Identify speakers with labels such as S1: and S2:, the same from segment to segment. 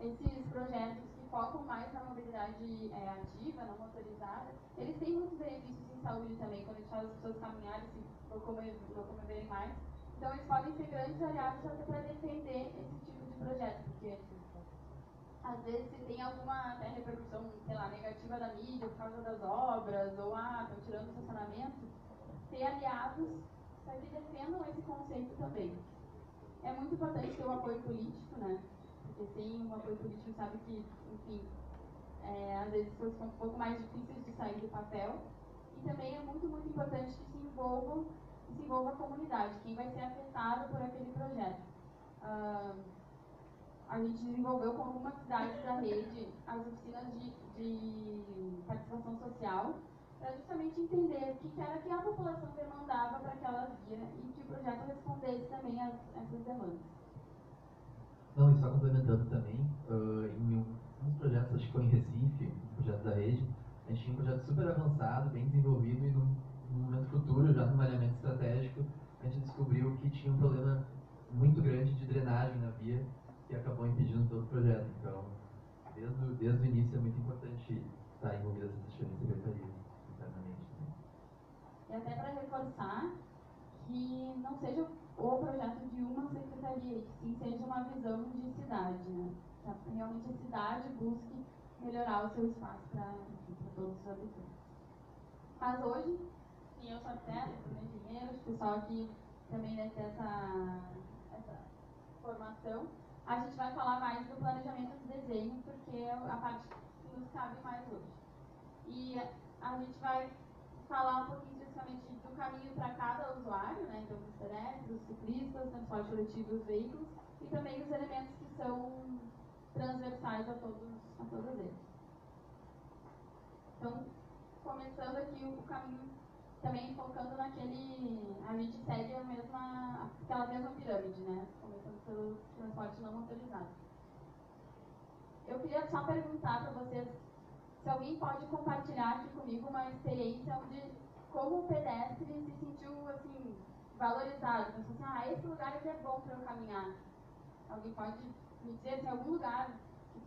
S1: esses projetos que focam mais na mobilidade ativa, não motorizada, eles têm muitos benefícios em saúde também, quando a gente faz as pessoas caminharem, se locomoverem mais. Então, eles podem ser grandes aliados até para defender esse tipo de projeto, porque às vezes se tem alguma até repercussão, sei lá, negativa da mídia por causa das obras, ou estão tirando o estacionamento, ter aliados para que defendam esse conceito também. É muito importante ter o apoio político, né? Porque sem o apoio político, sabe que, enfim, às vezes as coisas ficam um pouco mais difíceis de sair do papel. E também é muito, muito importante que se envolva a comunidade, quem vai ser afetado por aquele projeto. A gente desenvolveu com algumas cidades da rede as oficinas de participação social, para justamente entender o que era que a população demandava para aquela via e que o projeto respondesse também a essas demandas.
S2: Não, e só complementando também, em um dos projetos, acho que foi em Recife, um projeto da rede, a gente tinha um projeto super avançado, bem desenvolvido, e num momento futuro, já no alinhamento estratégico, a gente descobriu que tinha um problema muito grande de drenagem na via, que acabou impedindo todo o projeto. Então, desde o início é muito importante estar envolvido nessas diferentes secretarias internamente também.
S1: E até para reforçar que não seja o projeto de uma secretaria, que sim seja uma visão de cidade, né? Que realmente a cidade busque melhorar o seu espaço para todos os habitantes. Mas hoje, sim, eu sou arquiteta, sou engenheira, o pessoal aqui também deve ter essa formação. A gente vai falar mais do planejamento do desenho, porque é a parte que nos cabe mais hoje. E a gente vai falar um pouquinho especificamente do caminho para cada usuário, né? Então, dos pedestres, dos ciclistas, transporte coletivo dos veículos, e também os elementos que são transversais a todos eles. Então, começando aqui o caminho, também focando naquele... A gente segue aquela mesma pirâmide, né? Começando pelo transporte não motorizado. Eu queria só perguntar para vocês se alguém pode compartilhar aqui comigo uma experiência onde, como o pedestre, se sentiu, assim, valorizado. Pensou assim, esse lugar aqui é bom para eu caminhar. Alguém pode me dizer se algum lugar que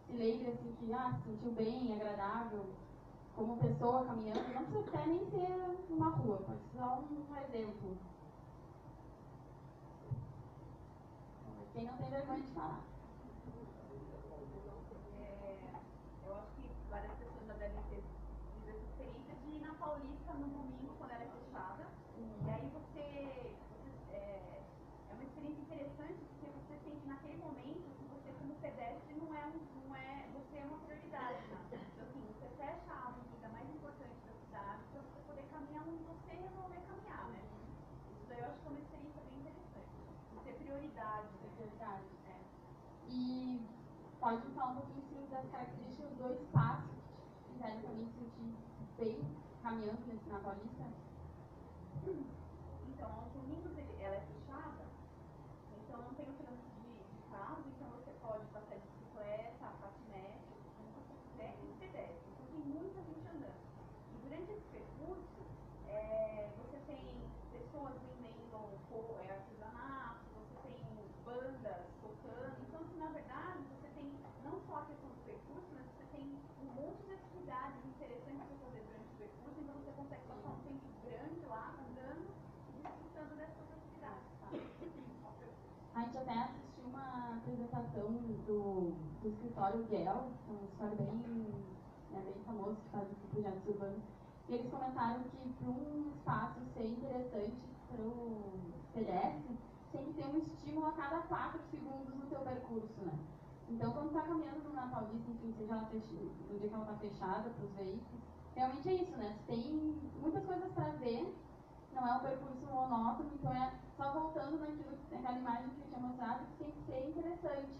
S1: se lembre, assim, que se sentiu bem, agradável, como pessoa caminhando? Não precisa até nem ser uma rua, pode ser só um exemplo. Quem não tem vergonha de falar.
S3: Eu acho que várias pessoas já devem ter tido essa experiência de ir na Paulista no domingo, quando ela é fechada. E aí é uma experiência interessante, porque você sente naquele momento que você, como pedestre, você é uma prioridade. Né? Então, assim, você fecha a avenida mais importante da cidade para você poder caminhar onde você resolver caminhar, né? Isso daí eu acho que é uma experiência bem interessante. Você é prioridade, né?
S1: Prioridade, E pode falar um pouquinho sim, das características do espaço que fizeram também sentir bem caminhando na Paulista?
S3: Então, aos domingos ela é fechada, então não tem o trânsito de carros, então você pode passar de bicicleta, patinete, como você quiser, e pedestre. Então tem muita gente andando. E durante esse percurso, você tem pessoas vendendo artesanato, você tem bandas tocando. Então, assim, na verdade, você tem não só a questão do percurso, mas você tem um monte de atividades interessantes para fazer durante o percurso, então você consegue passar um tempo grande lá andando e desfrutando dessas atividades. Tá?
S1: A gente até assistiu uma apresentação do escritório Guel, um escritório bem famoso que faz projetos urbanos, e eles comentaram que para um espaço ser interessante para o pedestre, tem que ter um estímulo a cada 4 segundos no seu percurso, né? Então, quando está caminhando na Paulista, enfim, seja ela no dia que ela está fechada para os veículos, realmente é isso, né? Tem muitas coisas para ver, não é um percurso monótono, então é só voltando naquela imagem que eu tinha mostrado, que tem que ser interessante,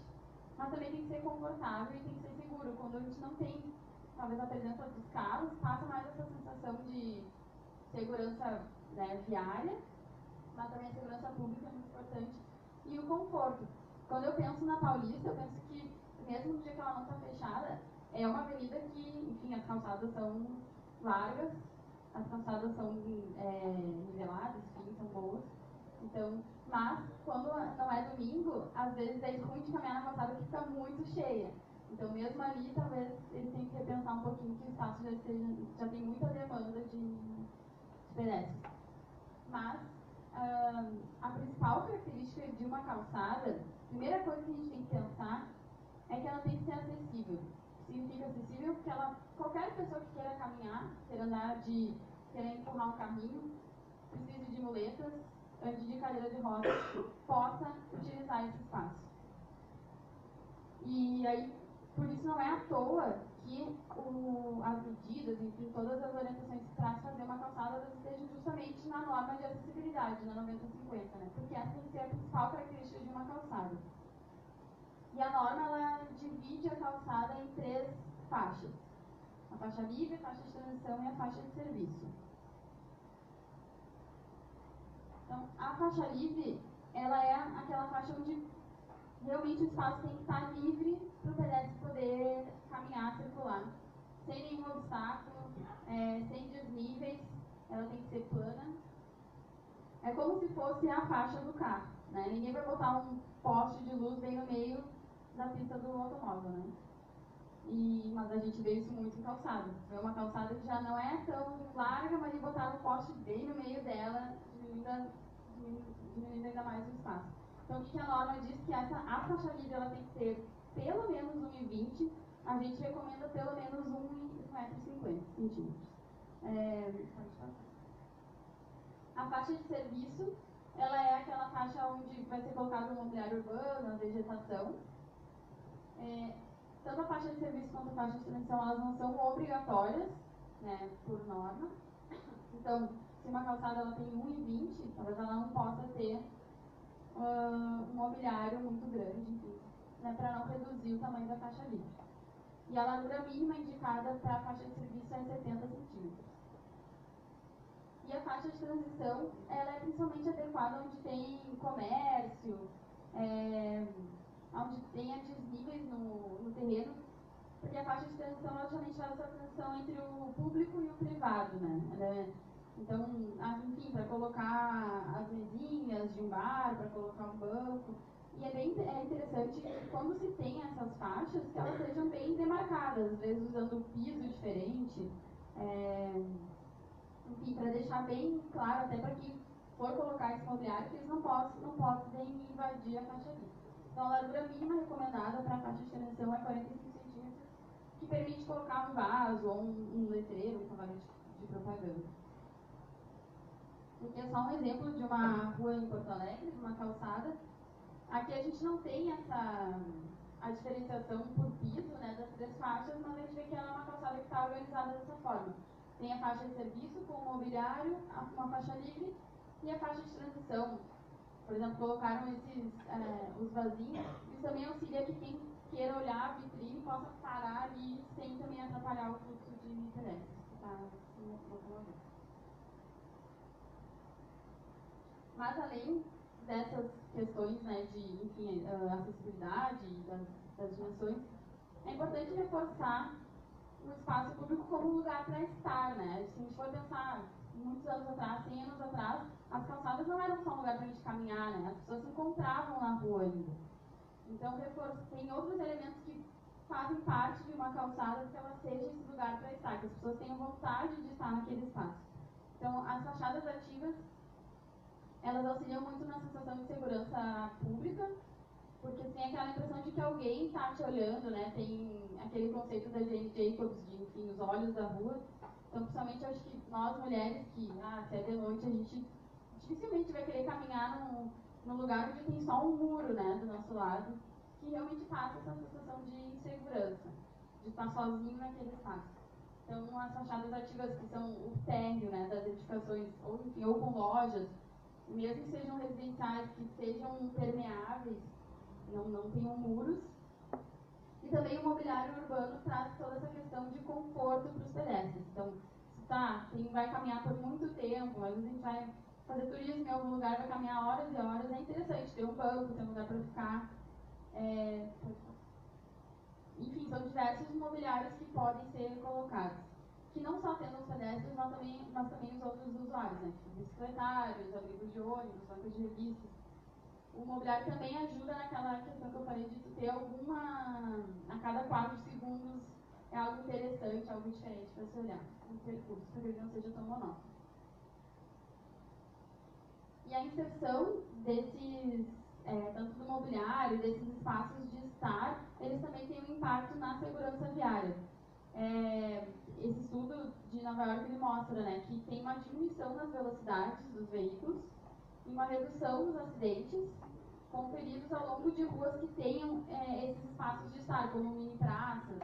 S1: mas também tem que ser confortável e tem que ser seguro. Quando a gente não tem, talvez, a presença dos carros, passa mais essa sensação de segurança, né, viária, mas também a segurança pública é muito importante, e o conforto. Quando eu penso na Paulista, eu penso que, mesmo no dia que ela não está fechada, é uma avenida que, enfim, as calçadas são largas, as calçadas são niveladas, enfim, são boas, Então, mas quando não é domingo, às vezes é ruim de caminhar na calçada que fica muito cheia. Então, mesmo ali, talvez eles tenham que repensar um pouquinho que o espaço já tem muita demanda de pedestres. Mas a principal característica de uma calçada, a primeira coisa que a gente tem que pensar é que ela tem que ser acessível. Significa acessível porque qualquer pessoa que queira caminhar, queira empurrar um carrinho, precise de muletas, antes de cadeira de rodas, possa utilizar esse espaço. E aí, por isso não é à toa que as medidas, enfim, todas as orientações para fazer uma calçada, elas estejam justamente na norma de acessibilidade, na 9050, né? Porque essa tem que ser a principal característica de uma calçada. E a norma, ela divide a calçada em 3 faixas. A faixa livre, a faixa de transição e a faixa de serviço. Então, a faixa livre, ela é aquela faixa onde realmente o espaço tem que estar livre para o pedestre poder caminhar, circular, sem nenhum obstáculo, sem desníveis, ela tem que ser plana. É como se fosse a faixa do carro, né? Ninguém vai botar um poste de luz bem no meio da pista do automóvel, né? Mas a gente vê isso muito em calçada. É uma calçada que já não é tão larga, mas botar um poste bem no meio dela, diminuindo ainda mais o espaço. Então, o que a norma diz? Que a faixa livre ela tem que ter pelo menos 1,20 m, a gente recomenda pelo menos 1,50 m. A faixa de serviço, ela é aquela faixa onde vai ser colocado o mobiliário urbano, a vegetação. Tanto a faixa de serviço quanto a faixa de transição, elas não são obrigatórias, né, por norma. Então, se uma calçada ela tem 1,20 m, talvez ela não possa ter um mobiliário muito grande, enfim, né, para não reduzir o tamanho da faixa livre. E a largura mínima indicada para a faixa de serviço é 70 centímetros. E a faixa de transição, ela é principalmente adequada onde tem comércio, onde tenha desníveis no terreno, porque a faixa de transição, ela justamente faz essa transição entre o público e o privado, né? Então, enfim, para colocar as mesinhas de um bar, para colocar um banco. E é bem interessante quando se tem essas faixas, que elas sejam bem demarcadas, às vezes usando piso diferente, enfim, para deixar bem claro, até para quem for colocar esse mobiliário, que eles não podem invadir a faixa livre. Então, a largura mínima recomendada para a faixa de transição é 45 centímetros, que permite colocar um vaso ou um letreiro, um cavalete de propaganda. Aqui é só um exemplo de uma rua em Porto Alegre, de uma calçada. Aqui a gente não tem a diferenciação por piso, né, das 3 faixas, mas a gente vê que ela é uma calçada que está organizada dessa forma. Tem a faixa de serviço com o mobiliário, uma faixa livre e a faixa de transição. Por exemplo, colocaram os vasinhos. Isso também auxilia que quem queira olhar a vitrine possa parar ali sem também atrapalhar o fluxo de pedestres que está se locomovendo. Mas além dessas questões, né, de, enfim, acessibilidade e das dimensões, é importante reforçar o espaço público como lugar para estar, né? Se a gente for pensar, muitos anos atrás, 100 anos atrás, as calçadas não eram só um lugar para a gente caminhar, né? As pessoas se encontravam na rua ainda. Então, tem outros elementos que fazem parte de uma calçada que ela seja esse lugar para estar, que as pessoas tenham vontade de estar naquele espaço. Então, as fachadas ativas, elas auxiliam muito na sensação de segurança pública, porque tem aquela impressão de que alguém está te olhando, né? Tem aquele conceito da Jane Jacobs de, enfim, os olhos da rua. Então, principalmente, eu acho que nós mulheres que, se é de noite, a gente dificilmente vai querer caminhar num lugar onde tem só um muro, né, do nosso lado, que realmente passa essa sensação de insegurança, de estar sozinho naquele espaço. Então, as fachadas ativas, que são o térreo, né, das edificações, ou, enfim, ou com lojas, mesmo que sejam residenciais, que sejam permeáveis, não tenham muros. E também o mobiliário urbano traz toda essa questão de conforto para os pedestres. Então, se vai caminhar por muito tempo, às vezes a gente vai fazer turismo em algum lugar, vai caminhar horas e horas, é interessante ter um banco, ter um lugar para ficar. Enfim, são diversos mobiliários que podem ser colocados. que não só atendam os pedestres, mas também os outros usuários, né? Bicicletários, abrigos de ônibus, bancas de revistas. O mobiliário também ajuda naquela questão que eu falei de tu ter alguma, a cada 4 segundos, é algo interessante, algo diferente para se olhar no percurso, para que ele não seja tão monótono. E a inserção desses, tanto do mobiliário, desses espaços de estar, eles também têm um impacto na segurança viária. Esse estudo de Nova York ele mostra, né, que tem uma diminuição nas velocidades dos veículos e uma redução dos acidentes conferidos ao longo de ruas que tenham esses espaços de estar, como mini praças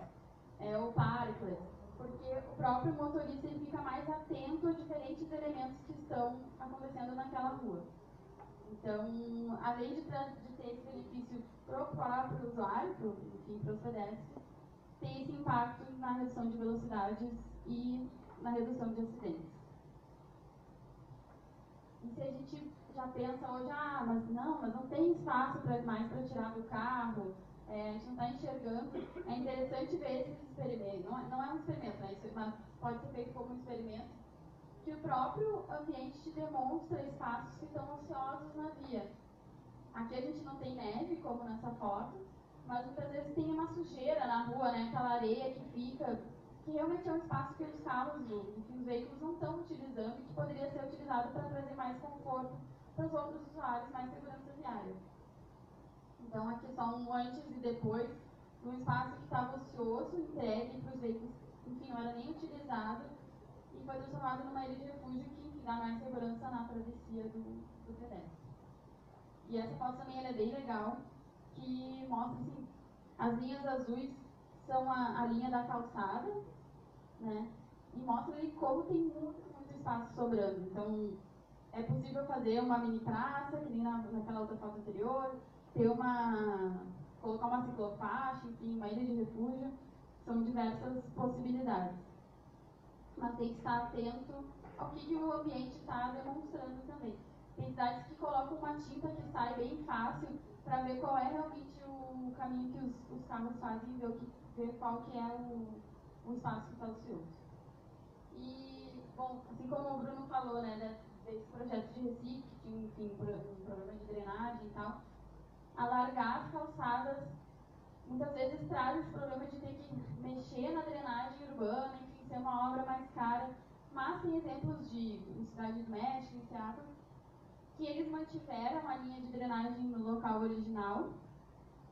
S1: ou parklets, porque o próprio motorista ele fica mais atento a diferentes elementos que estão acontecendo naquela rua. Então, além de ter esse benefício para o próprio usuário, para os pedestres, tem esse impacto na redução de velocidades e na redução de acidentes. E se a gente já pensa hoje, mas não tem espaço mais para tirar do carro, a gente não está enxergando, é interessante ver esses experimentos, não é um experimento, né, mas pode ser feito como um experimento, que o próprio ambiente te demonstra espaços que estão ociosos na via. Aqui a gente não tem neve, como nessa foto, mas muitas vezes tem uma sujeira na rua, né, aquela areia que fica, que realmente é um espaço que os carros, enfim, os veículos não estão utilizando e que poderia ser utilizado para trazer mais conforto para os outros usuários, mais segurança viária. Então aqui só um antes e depois, um espaço que estava ocioso, entregue para os veículos, enfim, não era nem utilizado, e foi transformado numa ilha de refúgio que, enfim, dá mais segurança na travessia do pedestre. E essa foto também ela é bem legal, que mostra, assim, as linhas azuis são a linha da calçada, né? E mostra ali como tem muito espaço sobrando. Então, é possível fazer uma mini praça, que nem naquela outra foto anterior, colocar uma ciclofaixa, enfim, uma ilha de refúgio. São diversas possibilidades. Mas tem que estar atento ao que o ambiente está demonstrando também. Tem cidades que colocam uma tinta que sai bem fácil para ver qual é realmente o caminho que os carros fazem e ver qual que é o espaço que está ocioso. E, bom, assim como o Bruno falou, né, desse projeto de Recife, que tinha, enfim, um programa de drenagem e tal, alargar as calçadas muitas vezes traz esse problema de ter que mexer na drenagem urbana, enfim, ser uma obra mais cara, mas tem exemplos em Cidade do México, em Seattle, que eles mantiveram a linha de drenagem no local original,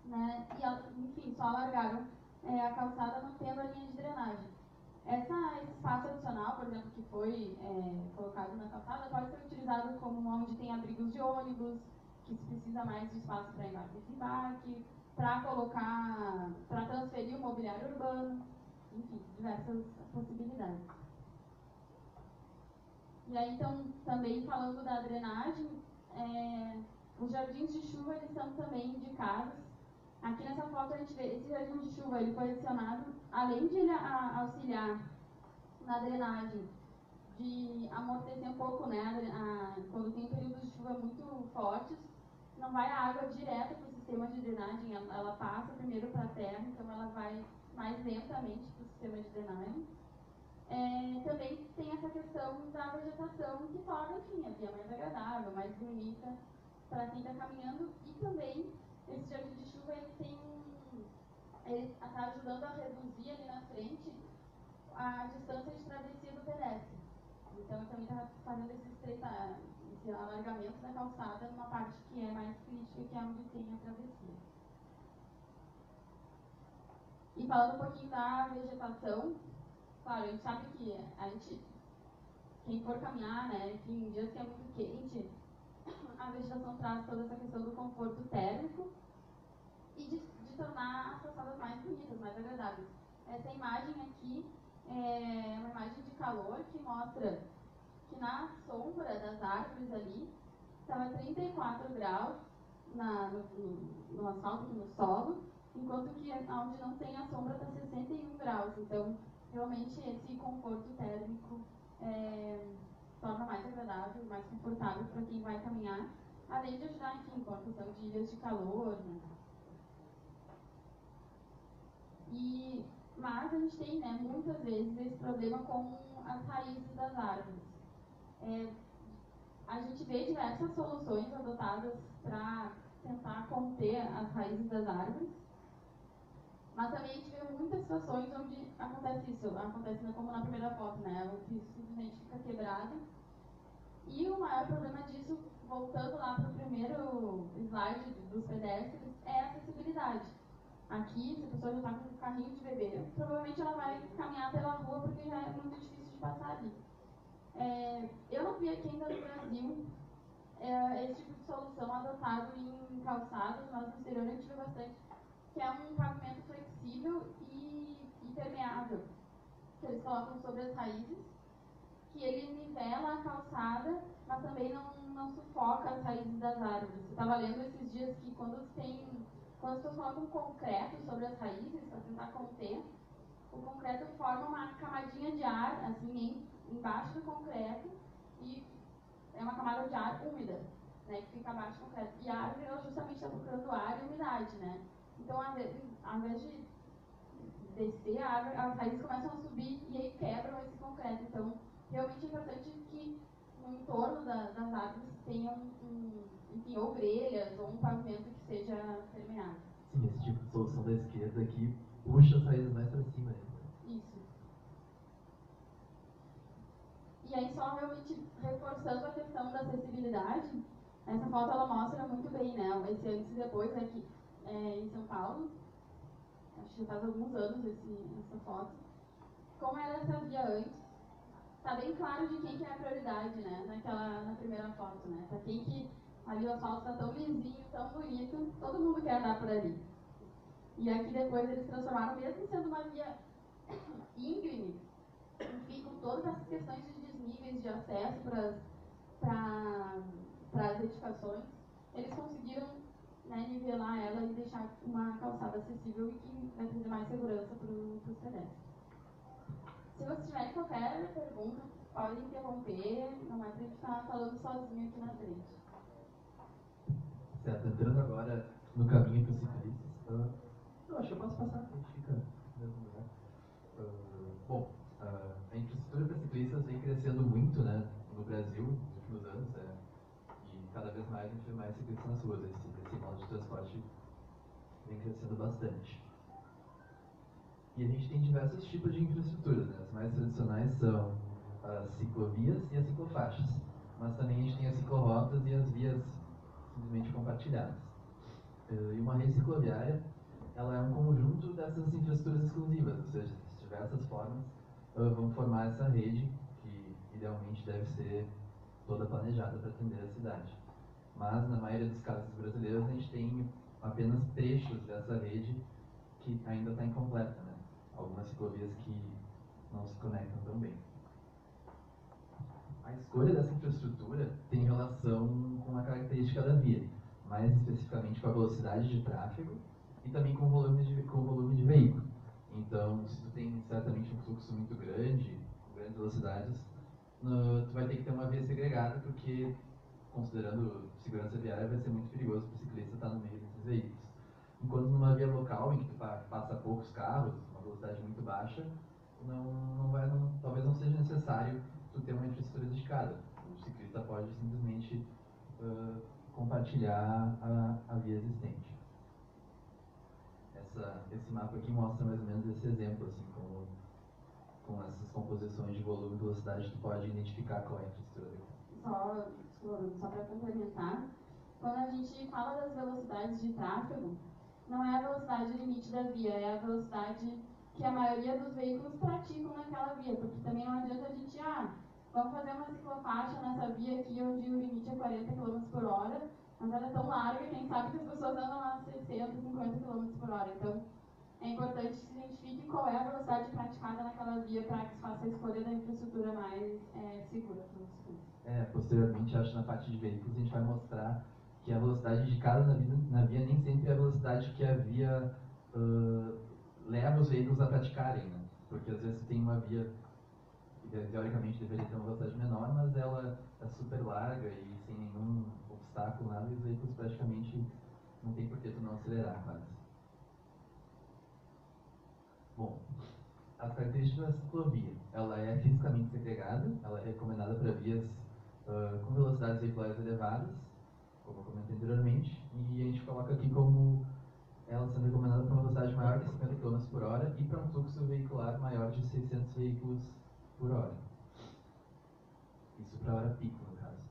S1: né, e, enfim, só alargaram a calçada mantendo a linha de drenagem. Esse espaço adicional, por exemplo, que foi colocado na calçada, pode ser utilizado como onde tem abrigos de ônibus, que se precisa mais de espaço para embarque e desembarque, para transferir o mobiliário urbano, enfim, diversas possibilidades. E aí, então, também falando da drenagem, os jardins de chuva, eles são também indicados. Aqui nessa foto a gente vê, esse jardim de chuva, ele foi adicionado, além de ele auxiliar na drenagem, de amortecer um pouco, né, quando tem períodos de chuva muito fortes, não vai a água direto para o sistema de drenagem, ela passa primeiro para a terra, então ela vai mais lentamente para o sistema de drenagem. Também tem essa questão da vegetação que torna, enfim, a via mais agradável, mais bonita para quem está caminhando, e também esse jardim de chuva ele está ajudando a reduzir ali na frente a distância de travessia do pedestre. Então ele também está fazendo esse alargamento da calçada numa parte que é mais crítica, que é onde tem a travessia. E falando um pouquinho da vegetação, claro, a gente sabe que quem for caminhar, né, enfim, em dias que é muito quente, a vegetação traz toda essa questão do conforto térmico e de tornar as calçadas mais bonitas, mais agradáveis. Essa imagem aqui é uma imagem de calor que mostra que na sombra das árvores ali estava 34 graus no asfalto, no solo, enquanto que onde não tem a sombra está 61 graus. Então, realmente, esse conforto térmico torna mais agradável, mais confortável para quem vai caminhar, além de ajudar, enfim, com a questão de ilhas de calor, né? Mas a gente tem, né, muitas vezes esse problema com as raízes das árvores. A gente vê diversas soluções adotadas para tentar conter as raízes das árvores, mas também a gente vê muitas situações onde acontece isso, acontece como na primeira foto, né, o piso simplesmente fica quebrado. E o maior problema disso, voltando lá para o primeiro slide dos pedestres, é a acessibilidade. Aqui, se a pessoa já está com um carrinho de bebê, provavelmente ela vai caminhar pela rua porque já é muito difícil de passar ali. Eu não vi aqui ainda no Brasil esse tipo de solução adotado em calçados, mas no exterior a gente vê bastante, que é um pavimento flexível e impermeável, que eles colocam sobre as raízes, que ele nivela a calçada, mas também não sufoca as raízes das árvores. Eu estava lendo esses dias que quando as pessoas colocam concreto sobre as raízes para tentar conter, o concreto forma uma camadinha de ar, assim, embaixo do concreto, e é uma camada de ar úmida, né, que fica abaixo do concreto. E a árvore, ela justamente está procurando ar e umidade, né? Então, ao invés de descer a árvore, as raízes começam a subir e aí quebram esse concreto. Então, realmente é importante que no entorno das árvores tenham, enfim, ou grelhas ou um pavimento que seja permeável.
S2: Sim, esse tipo de solução da esquerda aqui puxa as raízes mais para cima.
S1: Isso. E aí, só realmente reforçando a questão da acessibilidade, essa foto ela mostra muito bem, né, esse antes e depois aqui em São Paulo. Acho que faz alguns anos essa foto. Como era essa via antes, tá bem claro de quem que é a prioridade, né, na primeira foto, né, para quem que ali o asfalto tá tão lisinho, tão bonito, todo mundo quer andar por ali. E aqui depois eles transformaram, mesmo sendo uma via íngreme, enfim, com todas essas questões de desníveis de acesso para as edificações, eles conseguiram, né, nivelar ela e deixar uma calçada acessível e que vai trazer mais segurança para os pedestres. Se vocês tiverem qualquer pergunta, podem interromper, não é para a gente estar falando sozinho aqui na frente.
S2: Certo, entrando agora no caminho para os ciclistas, eu acho que eu posso passar, a gente fica no mesmo lugar. Bom, a infraestrutura para ciclistas vem crescendo muito, né, no Brasil nos últimos anos, e cada vez mais a gente vê mais ciclistas nas ruas. Esse modo de transporte vem crescendo bastante. E a gente tem diversos tipos de infraestruturas, né? As mais tradicionais são as ciclovias e as ciclofaixas, mas também a gente tem as ciclorotas e as vias simplesmente compartilhadas. E uma rede cicloviária, ela é um conjunto dessas infraestruturas exclusivas, ou seja, de diversas formas vão formar essa rede, que idealmente deve ser toda planejada para atender a cidade. Mas, na maioria dos casos brasileiros, a gente tem apenas trechos dessa rede que ainda está incompleta, né? Algumas ciclovias que não se conectam tão bem. A escolha dessa infraestrutura tem relação com a característica da via, mais especificamente com a velocidade de tráfego e também com o volume de veículo. Então, se tu tem certamente um fluxo muito grande, com grandes velocidades, tu vai ter que ter uma via segregada, porque, considerando segurança viária, vai ser muito perigoso para o ciclista estar no meio desses veículos. Enquanto numa via local, em que tu passa poucos carros, uma velocidade muito baixa, talvez não seja necessário tu ter uma infraestrutura dedicada. O ciclista pode simplesmente compartilhar a via existente. Esse mapa aqui mostra mais ou menos esse exemplo, assim, com essas composições de volume e velocidade, tu pode identificar qual é a infraestrutura.
S1: Só para complementar, quando a gente fala das velocidades de tráfego, não é a velocidade limite da via, é a velocidade que a maioria dos veículos praticam naquela via, porque também não adianta a gente, vamos fazer uma ciclofaixa nessa via aqui onde o limite é 40 km por hora, mas ela é tão larga, quem sabe que as pessoas andam a 60, 50 km por hora. Então, é importante que se identifique qual é a velocidade praticada naquela via para que se faça a escolha da infraestrutura mais segura para os ciclistas.
S2: Posteriormente, acho que na parte de veículos a gente vai mostrar que a velocidade indicada na via nem sempre é a velocidade que a via leva os veículos a praticarem, né? Porque às vezes tem uma via que teoricamente deveria ter uma velocidade menor, mas ela é super larga e sem nenhum obstáculo, nada, e os veículos praticamente não tem por que tu não acelerar quase. Bom, As características da ciclovia. Ela é fisicamente segregada, ela é recomendada para vias com velocidades veiculares elevadas, como eu comentei anteriormente, e a gente coloca aqui como ela sendo recomendada para uma velocidade maior que 50 km por hora e para um fluxo veicular maior de 600 veículos por hora. Isso para a hora pico, no caso.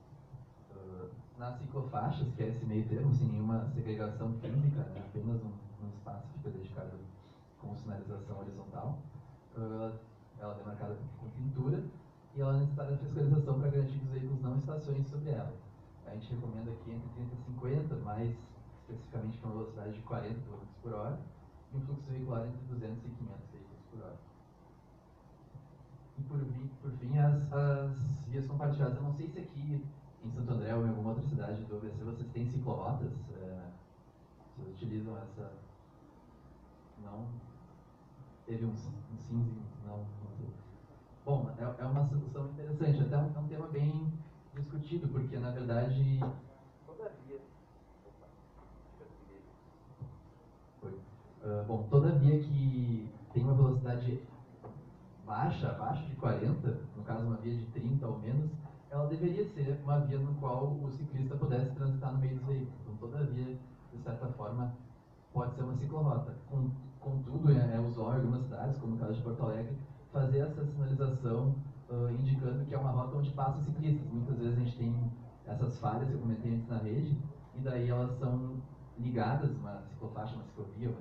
S2: Nas ciclofaixas, que é esse meio termo, sem nenhuma segregação física, né, apenas um espaço que fica dedicado com sinalização horizontal, ela é demarcada com pintura e ela é necessária de fiscalização para garantir que os veículos não estacionem sobre ela. A gente recomenda aqui entre 30 e 50, mais especificamente para uma velocidade de 40 km por hora e um fluxo veicular entre 200 e 500 veículos por hora. E por fim, as vias compartilhadas. Eu não sei se aqui em Santo André ou em alguma outra cidade do ABC vocês têm ciclorotas. Vocês utilizam essa... Não? Teve um sim, não teve. Bom, é uma solução interessante. Até um tema bem discutido, porque na verdade... Toda via... bom, toda via que tem uma velocidade baixa, abaixo de 40, no caso uma via de 30 ou menos, ela deveria ser uma via no qual o ciclista pudesse transitar no meio dos veículos. Então toda via, de certa forma, pode ser uma ciclorota. Contudo, é usual em algumas cidades, como no caso de Porto Alegre, fazer essa sinalização indicando que é uma rota onde passam ciclistas. Muitas vezes a gente tem essas falhas que eu comentei antes na rede, e daí elas são ligadas, uma ciclofaixa, uma ciclovia,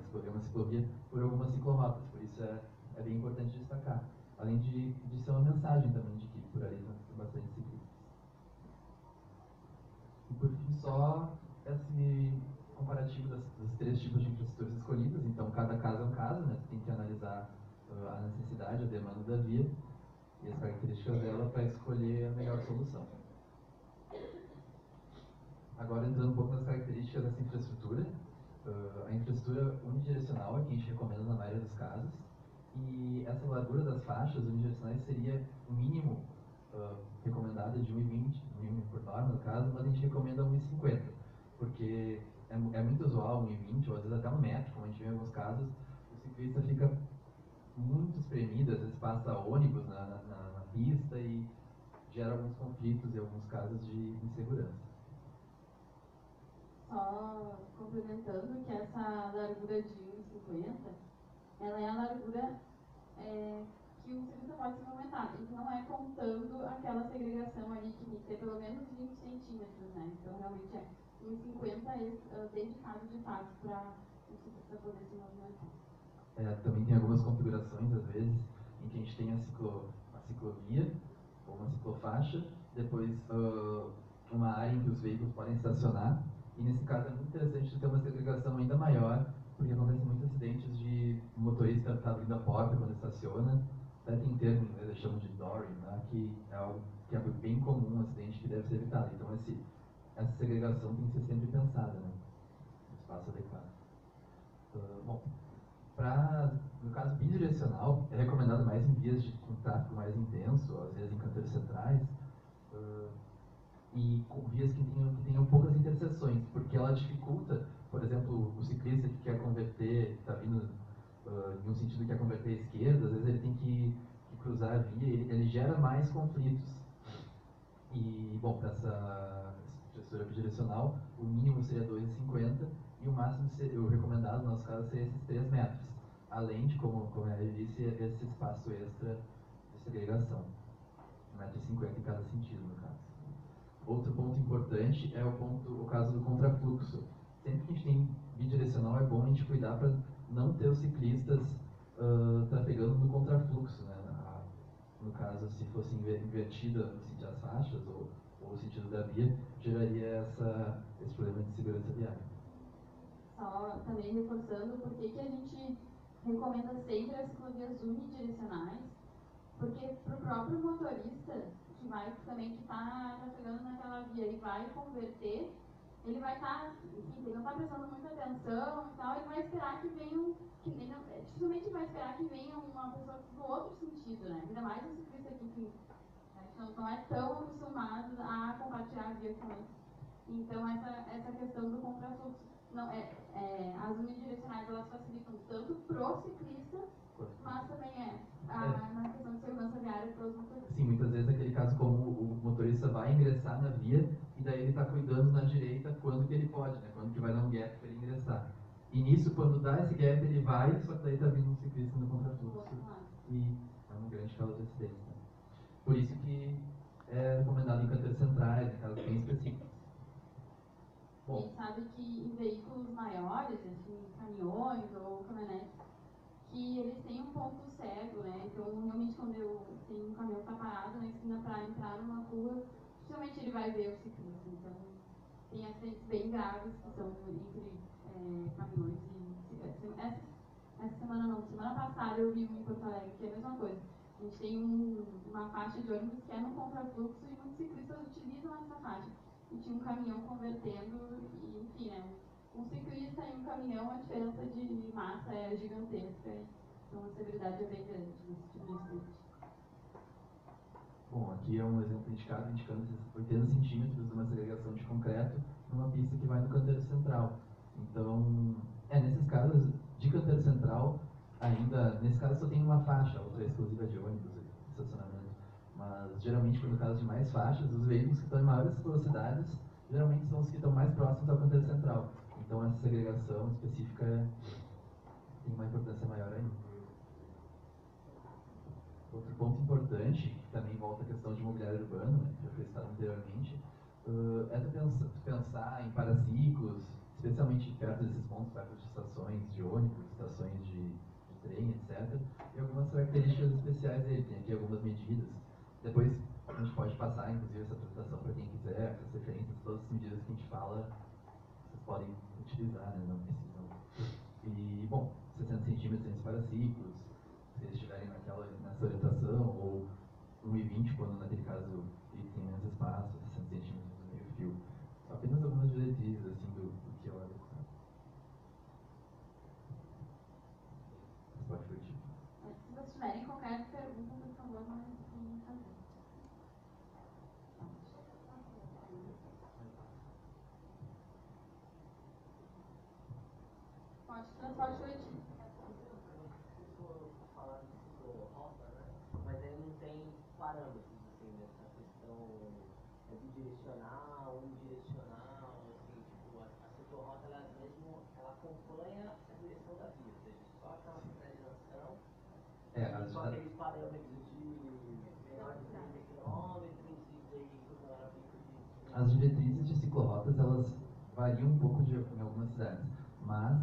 S2: por algumas ciclorotas. Por isso é bem importante destacar. Além de ser uma mensagem também de que por ali tem bastante ciclistas. E por fim, só esse comparativo dos três tipos de infraestruturas escolhidas. Então, cada caso é um caso, né? Você tem que analisar a necessidade, a demanda da via e as características dela para escolher a melhor solução. Agora, entrando um pouco nas características dessa infraestrutura, a infraestrutura unidirecional é que a gente recomenda na maioria dos casos, e essa largura das faixas unidirecionais seria o mínimo recomendado de 1,20, mínimo por norma no caso, mas a gente recomenda 1,50, porque é muito usual 1,20 ou às vezes até 1 metro, como a gente vê em alguns casos, o ciclista fica muito espremido, às vezes passa ônibus na pista e gera alguns conflitos e alguns casos de insegurança.
S1: Só complementando que essa largura de 1,50, ela é a largura que o ciclista pode se movimentar. Isso não é contando aquela segregação ali que tem que ter pelo menos 20 centímetros, né? Então, realmente é 1,50 dedicado de fato para o ciclista poder se movimentar.
S2: Também tem algumas configurações, às vezes, em que a gente tem a ciclovia ou uma ciclofaixa, depois uma área em que os veículos podem estacionar, e nesse caso é muito interessante ter uma segregação ainda maior, porque acontecem muitos acidentes de motorista estar abrindo a porta quando estaciona, até tem termo, eles chamam de dooring, né, que é algo que é bem comum, um acidente que deve ser evitado. Então essa segregação tem que ser sempre pensada, né, no espaço adequado. Bom, no caso bidirecional, é recomendado mais em vias com tráfego mais intenso, às vezes em canteiros centrais, e com vias que tenham poucas interseções, porque ela dificulta, por exemplo, o ciclista que quer converter, está vindo em um sentido que quer converter à esquerda, às vezes ele tem que cruzar a via, ele gera mais conflitos. E, bom, para essa estrutura bidirecional, o mínimo seria 2,50 e o máximo, o recomendado no nosso caso, seria esses 3 metros, além de, como eu disse, esse espaço extra de segregação, 1,50 m em cada sentido, no caso. Outro ponto importante é o caso do contrafluxo. Sempre que a gente tem bidirecional, é bom a gente cuidar para não ter os ciclistas trafegando no contrafluxo, né? No caso, se fosse invertida no sentido das faixas ou o sentido da via, geraria esse problema de segurança viária.
S1: Só também reforçando por que a gente recomenda sempre as ciclovias unidirecionais, porque para o próprio motorista que vai também que está trafegando naquela via e vai converter, ele vai estar, enfim, ele não está prestando muita atenção e tal, ele vai esperar que venham, dificilmente vai esperar que venha uma pessoa do outro sentido, né? Ainda mais o ciclista aqui, que a gente não é tão acostumado a compartilhar a via com eles. Então essa questão do contrafluxo, as unidirecionais elas facilitam tanto pro ciclista, mas também na questão de segurança viária para os motoristas.
S2: Sim, muitas vezes aquele caso como o motorista vai ingressar na via e daí ele está cuidando na direita quando que ele pode, né? Quando que vai dar um gap para ele ingressar. E nisso, quando dá esse gap, ele vai, só que daí está vindo um ciclista no contrafluxo e é uma grande causa de acidente. Né? Por isso que é recomendado em canteiros centrais, em casos bem específicos.
S1: A gente sabe que em veículos maiores, assim, caminhões ou caminhonetes, que eles têm um ponto cego, né? Então, realmente, quando tem um caminhão que está parado na esquina para entrar numa rua, dificilmente ele vai ver o ciclista. Então, tem acidentes bem graves que são entre caminhões e ciclistas. Essa semana não, semana passada eu vi um em Porto Alegre que é a mesma coisa. A gente tem uma faixa de ônibus que é no contrafluxo e muitos ciclistas utilizam essa faixa. E tinha um caminhão convertendo, e, enfim, né? Um ciclista e um caminhão, a diferença de massa é gigantesca. Então a severidade é bem grande nesse tipo de acidente.
S2: Bom, aqui é um exemplo indicado, indicando esses 80 centímetros de uma segregação de concreto numa pista que vai no canteiro central. Então, nesses casos de canteiro central, ainda, nesse caso só tem uma faixa, a outra é exclusiva de ônibus, estacionamento. Mas, geralmente, no caso de mais faixas, os veículos que estão em maiores velocidades, geralmente são os que estão mais próximos ao canteiro central. Então, essa segregação específica tem uma importância maior ainda. Outro ponto importante, que também volta à questão de mobiliário urbano, né, que já foi citado anteriormente, é tu pensar em paraciclos, especialmente perto desses pontos, perto de estações de ônibus, estações de trem, etc. E algumas características especiais dele, tem aqui algumas medidas. Depois a gente pode passar, inclusive, essa apresentação para quem quiser, essas referências, todas as medidas que a gente fala, vocês podem utilizar, né, não precisam. E, bom, 60 centímetros entre paraciclos, se eles estiverem nessa orientação, ou 1,20 quando naquele caso ele tem menos espaço, 60 centímetros no meio fio. Só apenas algumas diretrizes assim, do que eu acho. Pode fluir.
S1: Se vocês tiverem qualquer pergunta, por favor, não hesitem fazer. Pode, transporte coletivo.
S4: Mas aí não tem parâmetros, assim, nessa questão bidirecional, unidirecional, assim, tipo, a ciclorrota, ela mesmo, ela acompanha a direção da via, ou seja, só aquela sinalização, só aqueles parâmetros de menor de 30 km e veículo maior de...
S2: As diretrizes de ciclorrotas, elas variam um pouco em algumas cidades, mas,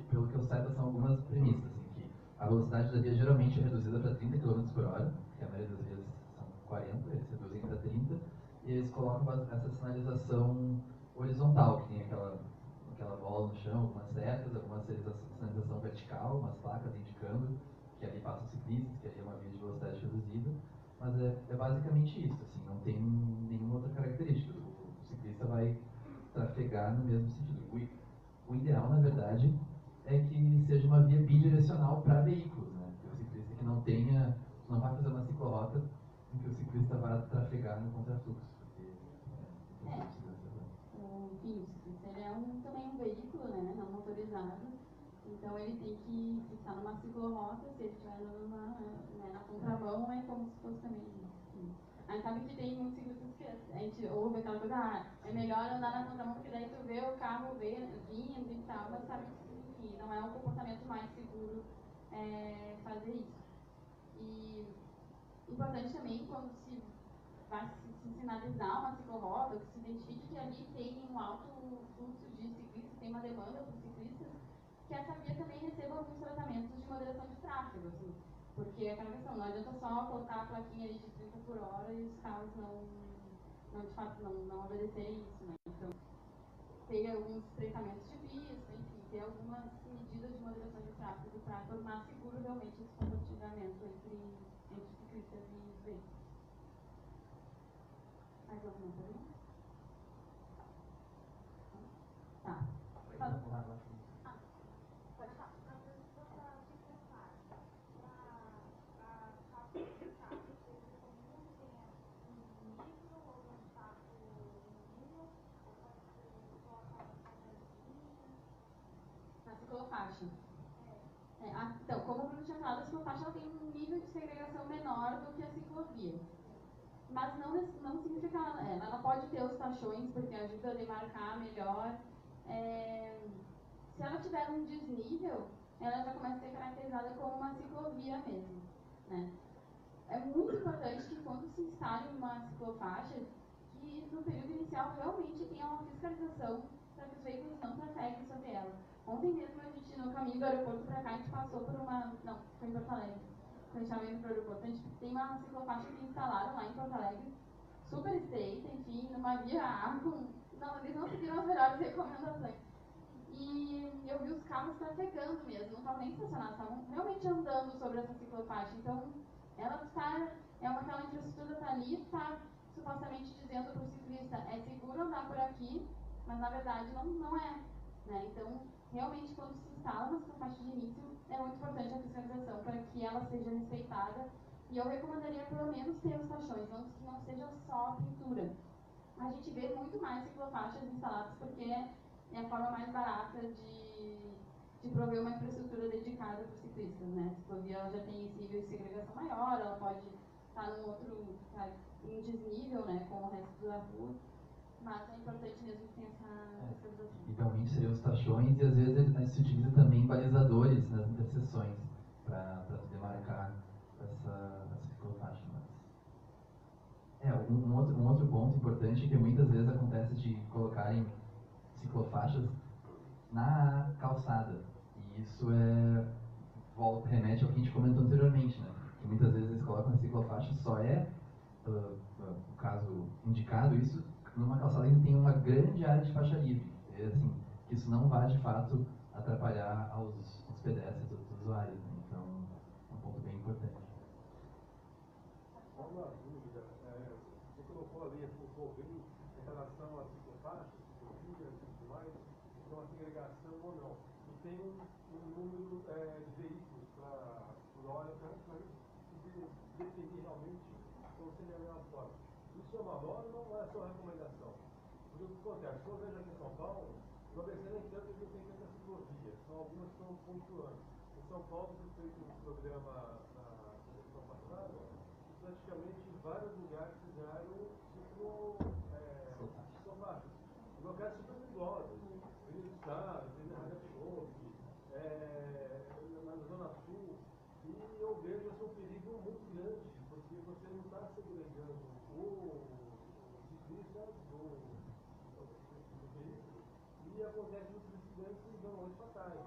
S2: pelo que eu saiba, são algumas premissas, assim, que a velocidade da via geralmente é reduzida para 30 km por hora, que a maioria das vezes são 40, eles reduzem para 30, e eles colocam essa sinalização horizontal, que tem aquela bola no chão, algumas setas, alguma sinalização vertical, umas placas indicando que ali passam ciclistas, que ali é uma via de velocidade reduzida, mas é basicamente isso, assim, não tem nenhuma outra característica. O ciclista vai trafegar no mesmo sentido. O ideal, na verdade, é que seja uma via bidirecional para veículos, né? Que o ciclista que não tenha, não vai fazer uma ciclorrota em que o ciclista vai trafegar no contrafluxo.
S1: Enfim, o ciclista ele é também um veículo, né, não motorizado, então ele tem que, se está numa ciclorrota, se ele estiver na contramão, é como se fosse também. Enfim. A gente sabe que tem muitos ciclistas que a gente ouve aquela coisa, é melhor andar na contramão, porque daí tu vê o carro vindo e tal, mas sabe que, enfim, não é um comportamento mais seguro fazer isso. E importante também, quando se vai se sinalizar uma ciclorrota, que se identifique que ali tem um alto fluxo de ciclistas, tem uma demanda por ciclistas, que essa via também receba alguns tratamentos de moderação de tráfego, assim, porque é aquela questão, não adianta só colocar a plaquinha ali de 30 por hora e os carros de fato não obedecerem isso, né? Então, ter alguns tratamentos de pista, enfim, ter algumas medidas de moderação de tráfego para tornar seguro realmente esse compartilhamento entre ciclistas e veículos. Mais alguma pergunta? Tá. Pode falar. Na ciclofaixa. Então, como o Bruno tinha falado, a ciclofaixa ela tem de segregação menor do que a ciclovia. Mas não significa, ela não pode ter os tachões, porque ajuda a demarcar melhor. Se ela tiver um desnível, ela já começa a ser caracterizada como uma ciclovia mesmo, né? É muito importante que quando se instale uma ciclofaixa, que no período inicial realmente tenha uma fiscalização para que os veículos não trafeguem sobre ela. Ontem mesmo a gente, no caminho do aeroporto para cá, a gente passou por uma... Não, foi em Porto Alegre. Quando a gente estava indo para o aeroporto, a gente tem uma ciclofaixa que instalaram lá em Porto Alegre, super estreita, enfim, numa via A, não, eles não seguiram as melhores recomendações. E eu vi os carros trafegando mesmo, não estavam nem estacionados, estavam realmente andando sobre essa ciclofaixa. Então, ela está, aquela infraestrutura está ali, está supostamente dizendo para o ciclista, é seguro andar por aqui, mas na verdade não é, né? Então, realmente, quando se instala uma ciclofaixa de início, é muito importante a fiscalização para que ela seja respeitada. E eu recomendaria pelo menos ter os tachões, que não seja só a pintura. A gente vê muito mais ciclofaixas instaladas porque é a forma mais barata de prover uma infraestrutura dedicada para os ciclistas, né? A ciclovia ela já tem esse nível de segregação maior, ela pode estar num outro, em desnível, né, com o resto da rua, mas é importante mesmo que tenha essa fiscalização.
S2: Idealmente seriam os tachões e às vezes se utiliza também balizadores nas interseções para demarcar essa ciclofaixa. Um outro ponto importante é que muitas vezes acontece de colocarem ciclofaixas na calçada. E isso remete ao que a gente comentou anteriormente, né? Que muitas vezes eles colocam a ciclofaixa, só no caso indicado, isso numa calçada que tem uma grande área de faixa livre. É, assim, que isso não vai, de fato, atrapalhar os pedestres, os usuários. Né? Então, é um ponto bem importante.
S5: Uma dúvida, você colocou ali o convênio em relação às ciclofaixas, ciclovias e tudo mais, então a segregação ou não. E tem um número de veículos por hora para definir realmente como seria a melhor forma. Isso é uma norma ou é só recomendação? Porque o que acontece? Quando eu vejo aqui em São Paulo, não pensei nem tanto que tem tanta ciclovia, são algumas que estão pontuando. Em São Paulo, foi feito um programa na gestão passada, praticamente em vários lugares fizeram ciclofaixas. Locais super perigosas. Tem no estado, tem na Rádio Choque, na Zona Sul. E eu vejo um perigo muito grande, porque você não está segregando o ciclista do veículo e acontece muitos acidentes normalmente fatais.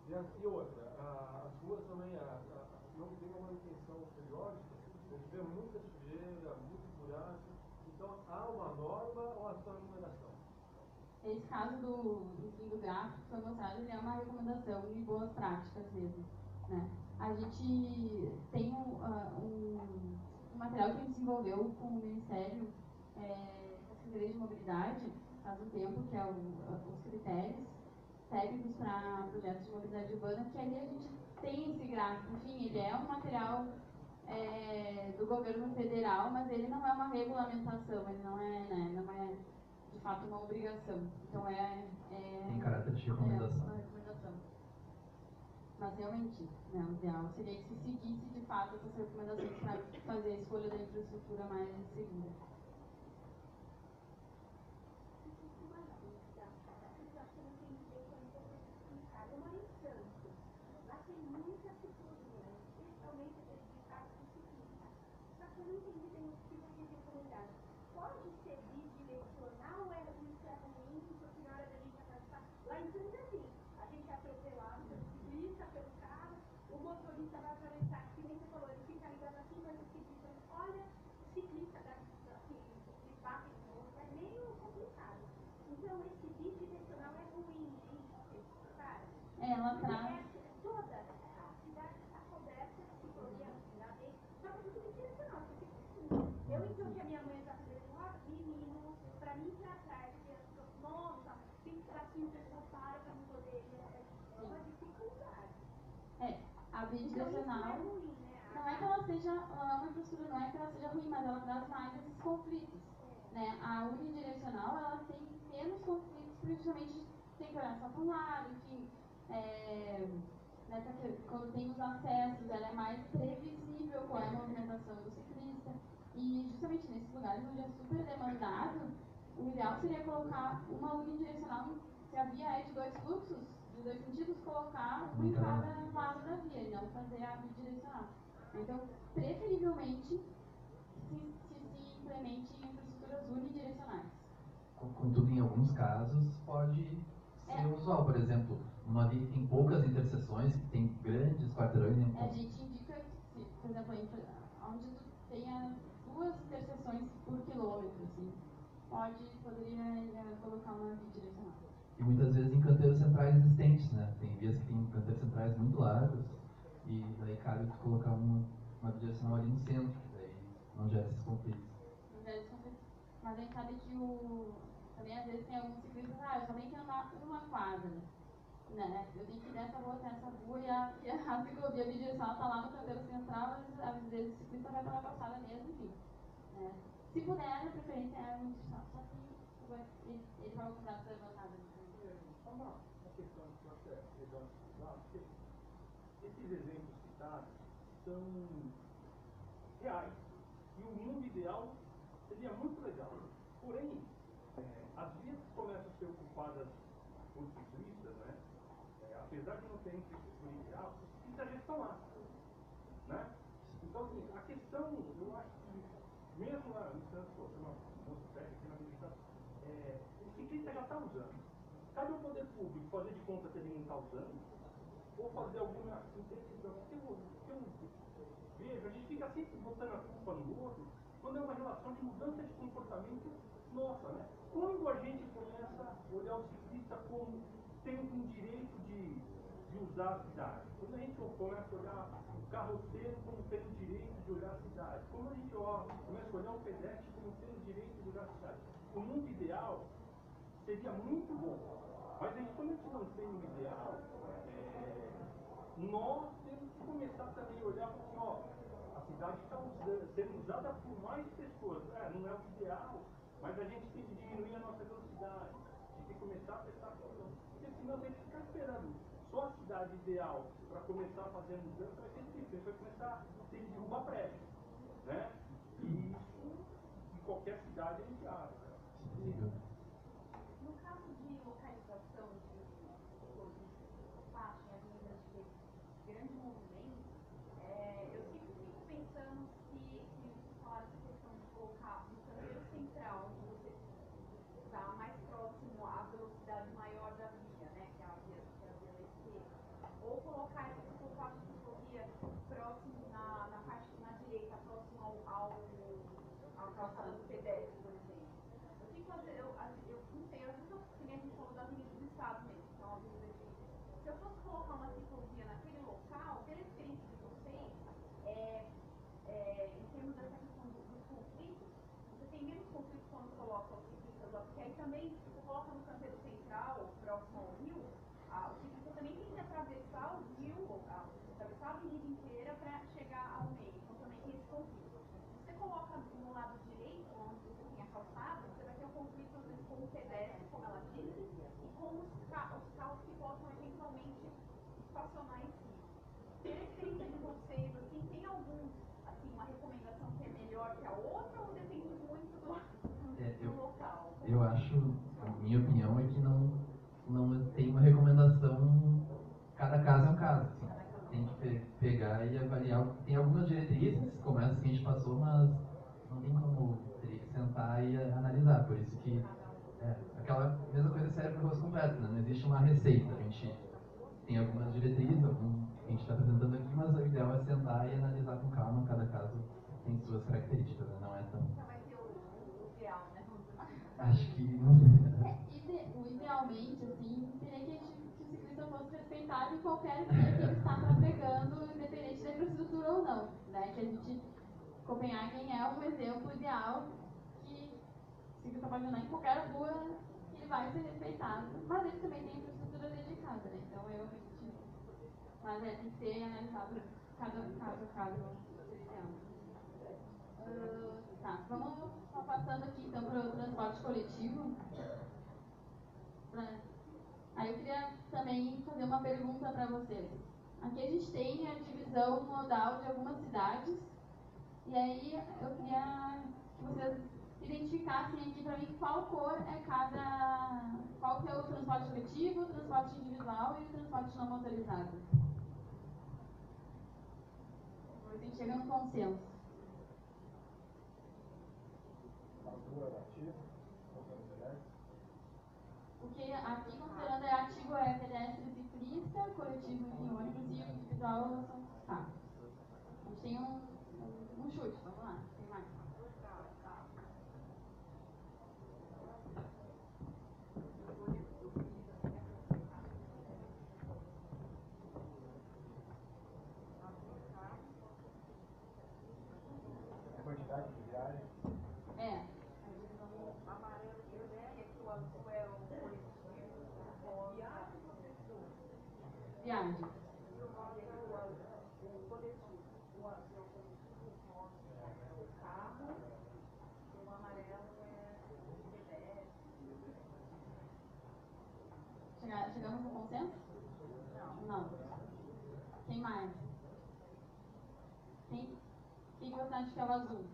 S5: E outra, as ruas também não tem uma manutenção periódica. A gente vê muita sujeira, muito buraco. Então, há uma norma ou há só recomendação?
S1: Esse caso do gráfico que foi mostrado, ele é uma recomendação de boas práticas mesmo, né? A gente tem um material que a gente desenvolveu com o Ministério da Secretaria de Mobilidade faz um tempo, que é os critérios técnicos para projetos de mobilidade urbana, que ali a gente tem esse gráfico. Enfim, ele é um material do governo federal, mas ele não é uma regulamentação, ele não é de fato uma obrigação. Então
S2: tem caráter de recomendação.
S1: Uma recomendação. Mas realmente, né, o ideal seria que se seguisse de fato essas recomendações para fazer a escolha da infraestrutura mais segura.
S3: Pode ser bidirecional ou é necessariamente porque na hora da gente atravessar lá em Santa assim, a gente é atropelado pelo ciclista, pelo carro, o motorista vai atravessar, que nem você falou, ele fica ligado assim, mas o ciclista olha, o ciclista que bate no outro, é meio complicado. Então esse bidirecional é ruim, gente, cara.
S1: Ela traz.
S3: Toda a cidade está coberta de ciclovia na cidade, só que tudo bidirecional. Eu então que a minha mãe está menino, pra mim pra trás, nossa, tem que estar assim, para não poder, é uma dificuldade.
S1: A bidirecional,
S3: então, ruim, né?
S1: não é que ela seja uma infraestrutura, não é que ela seja ruim, mas ela traz mais esses conflitos. Né? A unidirecional, ela tem menos conflitos, porque justamente tem que olhar só para um lado, enfim, né, porque quando tem os acessos, ela é mais previsível qual é a movimentação do ciclista. E justamente nesses lugares onde é super demandado, o ideal seria colocar uma unidirecional, se a via é de 2 fluxos, de 2 sentidos, colocar um em cada lado da via, e não fazer a bidirecional. Então, preferivelmente, se implemente em infraestruturas unidirecionais.
S2: Contudo, em alguns casos, pode ser usual. Por exemplo, uma via que tem poucas interseções, que tem grandes quarteirões...
S1: A gente indica que, por exemplo, onde tu tenha 2 interseções por quilômetro, assim, poderia colocar uma bidirecional.
S2: E muitas vezes em canteiros centrais existentes, né? Tem vias que tem canteiros centrais muito largos, e daí cabe tu colocar uma bidirecional ali no centro, que daí não gera esses conflitos.
S1: Mas a gente sabe que também às vezes tem alguns ciclistas, eu só tenho que andar uma quadra, né? Eu tenho que ir dessa rua até essa rua e a ciclovia bidirecional está lá no canteiro central, às vezes o ciclista vai pela calçada mesmo, enfim. Né? Se puder, a preferência é muito só que ele vai usar essa levantada.
S5: Só uma questão que eu acho que é legal estudar, porque esses exemplos citados são reais. E o mundo ideal seria muito legal. Porém, as vias que começam a ser ocupadas por ciclistas, né? Apesar de não ter infraestrutura ideal, os ciclistas já estão lá. Né? Então, assim, a questão, eu acho que, mesmo lá no Santos, uma moça pega aqui na administração, o ciclista já está usando. Cabe ao poder público fazer de conta que ele não está usando, ou fazer alguma interdição. Porque eu vejo, a gente fica sempre botando a culpa no outro, quando é uma relação de mudança de comportamento nossa, né? Quando a gente começa a olhar o ciclista como tendo um direito de usar a cidade, quando a gente começa a olhar o carroceiro como tendo o direito de olhar a cidade, quando a gente começa a olhar o pedestre como tendo o direito de olhar a cidade, o mundo ideal seria muito bom. Mas a gente, quando a gente não tem um ideal, nós temos que começar também a olhar para assim, a cidade está sendo usada por mais pessoas. Não é o ideal, mas a gente tem que diminuir a nossa velocidade. A gente tem que começar a prestar atenção. Porque senão a gente ficar esperando só a cidade ideal para começar a fazer mudança, vai ser difícil. A gente vai começar a ter que derrubar prédio. Né? E isso, em qualquer cidade, é inviável.
S3: No caso de localização de ciclovistas que passam em avenidas de grande movimento, eu sempre fico pensando se falar essa questão de colocar no canteiro central, onde você está mais próximo à velocidade maior da via, né, que é a via da esquerda, ou colocar essa faixa de ciclovia próximo na parte na direita, próximo ao calçado do pedestre, por exemplo. Eu fico, eu não sei, às vezes que nem a gente falou da Avenida do Estado mesmo, que é uma avenida de... Se eu fosse colocar uma ciclovia naquele local, pela experiência de vocês, em termos dessa questão dos conflitos, você tem menos conflitos quando coloca os ciclistas lá, porque aí também, se você coloca no canteiro central, próximo ao rio, o ciclista também tem que atravessar o rio, atravessar a avenida inteira para chegar ao meio, então também tem esse conflito. Se você coloca no lado direito, onde você tem a calçada, você vai ter um conflito às vezes com o pedestre, como ela disse, e com os carros que possam eventualmente estacionar em si. Pela experiência de vocês, assim, tem uma recomendação que é melhor que a outra ou depende muito do local?
S2: Eu acho, a minha opinião é que não tem uma recomendação, cada caso é um caso. Assim, tem que pegar e avaliar. Tem algumas diretrizes, como essas que a gente passou, mas não tem como, teria que sentar e analisar. Por isso que aquela mesma coisa serve para o arroz completo, né? Não existe uma receita. A gente tem algumas diretrizes, que a gente está apresentando aqui, mas o ideal é sentar e analisar com calma. Cada caso tem suas características, né? Não é tão...
S3: Vai ter o ideal, né?
S2: Acho que não.
S1: Idealmente, assim, seria que o ciclista fosse respeitado em qualquer via que ele está trafegando, independente da infraestrutura ou não. Né? Que a gente, Copenhagen é um exemplo ideal que o ciclista pode andar em qualquer rua e ele vai ser respeitado. Mas ele também tem infraestrutura dedicada, né? Então mas tem que ser analisado cada caso, seria ideal. Tá, vamos passando aqui então para o transporte coletivo. Aí eu queria também fazer uma pergunta para vocês. Aqui a gente tem a divisão modal de algumas cidades, e aí eu queria que vocês identificassem aqui para mim qual cor é qual que é o transporte coletivo, o transporte individual e o transporte não motorizado. A gente chega no consenso. O que aqui considerando é ativo é pedestre e ciclista, coletivo em ônibus e o individual são os carros. A gente tem um chute, vamos lá, tem mais.
S5: A quantidade de viagem.
S1: É.
S3: Amarelo que eu dei, que o azul é o coletivo, viagem ou pessoa?
S1: Viagem.
S3: E o rosa é o coletivo. O azul é o coletivo, o rosa é o carro, e o amarelo é o pedestre.
S1: Chegamos no consenso? Não. Quem mais? Quem você acha que é o azul?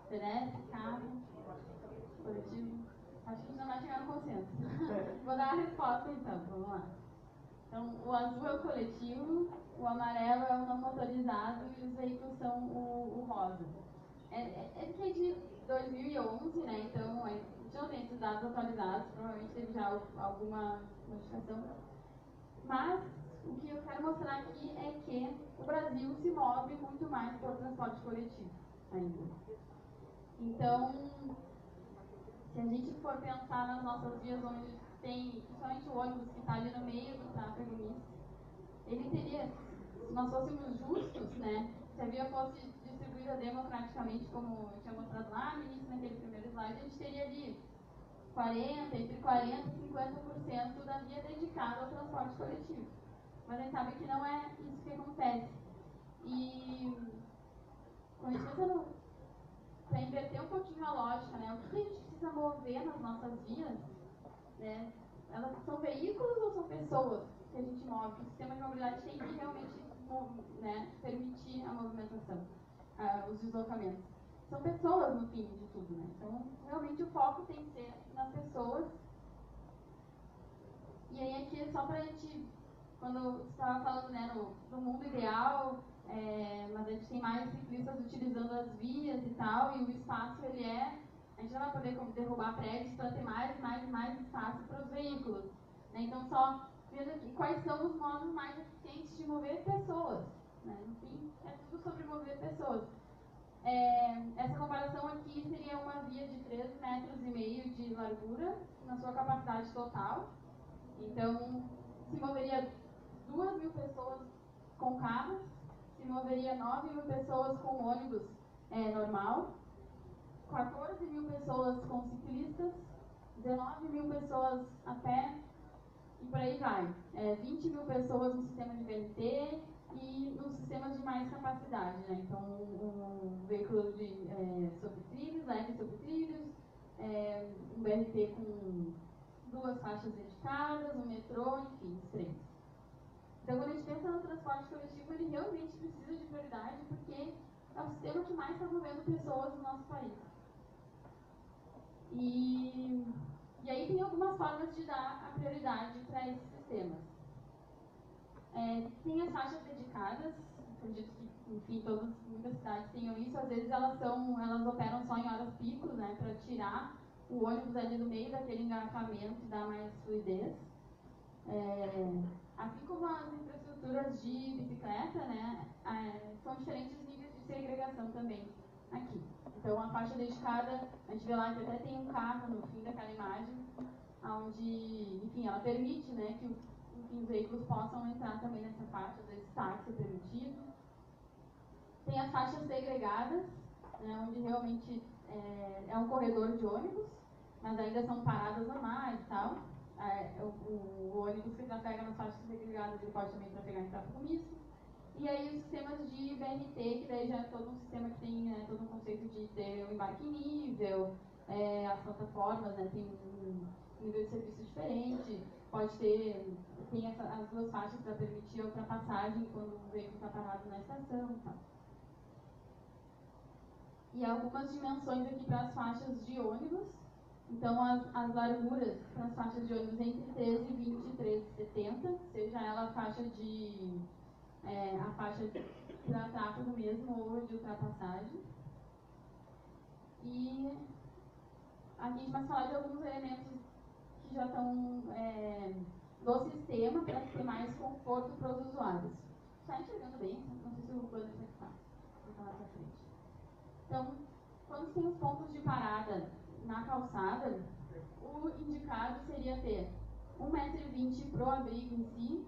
S1: Pedestre, carro, coletivo. Acho que a gente não vai chegar no consenso. Vou dar a resposta então, vamos lá. Então, o azul é o coletivo, o amarelo é o não motorizado e os veículos são o rosa. É que é de 2011, né? Então, a gente não tem esses dados atualizados, provavelmente teve já alguma modificação. Mas, o que eu quero mostrar aqui é que o Brasil se move muito mais por transporte coletivo ainda. Então, se a gente for pensar nas nossas vias onde tem, principalmente o ônibus que está ali no meio do tráfego misto, ele teria, se nós fôssemos justos, né, se a via fosse distribuída democraticamente, como eu tinha mostrado lá no início, naquele primeiro slide, a gente teria ali entre 40% e 50% da via dedicada ao transporte coletivo. Mas a gente sabe que não é isso que acontece. E quando a gente pensa para inverter um pouquinho a lógica, né? O que a gente precisa mover nas nossas vias, né? Elas são veículos ou são pessoas que a gente move? O sistema de mobilidade tem que realmente, né, permitir a movimentação, os deslocamentos. São pessoas no fim de tudo, né? Então, realmente o foco tem que ser nas pessoas. E aí aqui, só pra gente, quando você estava falando, né, no mundo ideal, mas a gente tem mais ciclistas utilizando as vias e tal, e o espaço, a gente não vai poder derrubar prédios para ter mais espaço para os veículos. Né? Então, só veja aqui quais são os modos mais eficientes de mover pessoas. Né? Enfim, é tudo sobre mover pessoas. Essa comparação aqui seria uma via de 3,5 metros de largura na sua capacidade total. Então, se moveria 2.000 pessoas com carros, se moveria 9.000 pessoas com ônibus normal, 14.000 pessoas com ciclistas, 19.000 pessoas a pé e por aí vai. 20.000 pessoas no sistema de BRT e nos sistemas de mais capacidade, né? Então, um veículo sobre trilhos, leve sobre trilhos, um BRT com 2 faixas dedicadas, um metrô, enfim, os trens. Então, quando a gente pensa no transporte coletivo, ele realmente precisa de prioridade porque é o sistema que mais está movendo pessoas no nosso país. E aí tem algumas formas de dar a prioridade para esses sistemas. Tem as faixas dedicadas, acredito que, enfim, muitas cidades tenham isso, às vezes elas operam só em horas picos, né, para tirar o ônibus ali no meio daquele engarrafamento e dar mais fluidez. Assim como as infraestruturas de bicicleta, né, são diferentes níveis de segregação também aqui. Então, a faixa dedicada, a gente vê lá que até tem um carro no fim daquela imagem, onde, enfim, ela permite, né, que os veículos possam entrar também nessa faixa, às vezes táxi é permitido. Tem as faixas segregadas, né, onde realmente é um corredor de ônibus, mas ainda são paradas normais e tal. O ônibus que trafega nas faixas segregadas, ele pode também trafegar em tráfego misto. E aí os sistemas de BRT, que daí já é todo um sistema que tem todo um conceito de ter um embarque em nível, as plataformas, né, tem um nível de serviço diferente, pode ter tem as duas faixas para permitir a ultrapassagem quando o veículo está parado na estação e tal. E algumas dimensões aqui para as faixas de ônibus. Então, as larguras para as faixas de ônibus entre 13,20 e 13,70, seja ela a faixa para tráfego mesmo ou de ultrapassagem. E aqui a gente vai falar de alguns elementos que já estão do sistema para ter mais conforto para os usuários. Está enxergando bem? Não sei se o plano está aqui. Vou falar para frente. Então, quando tem os pontos de parada na calçada, o indicado seria ter 1,20 m para o abrigo em si,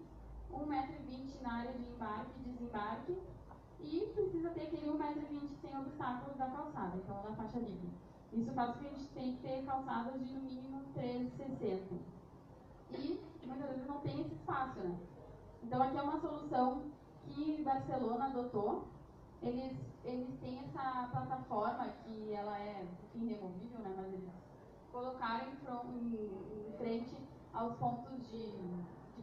S1: 1,20 m na área de embarque e desembarque, e precisa ter aquele 1,20 m sem obstáculos da calçada, então na faixa livre. Isso faz com que a gente tem que ter calçadas de no mínimo 13,60. E muitas vezes não tem esse espaço, né? Então aqui é uma solução que Barcelona adotou. Eles têm essa plataforma que ela é removível, né? Mas eles colocaram em frente aos pontos de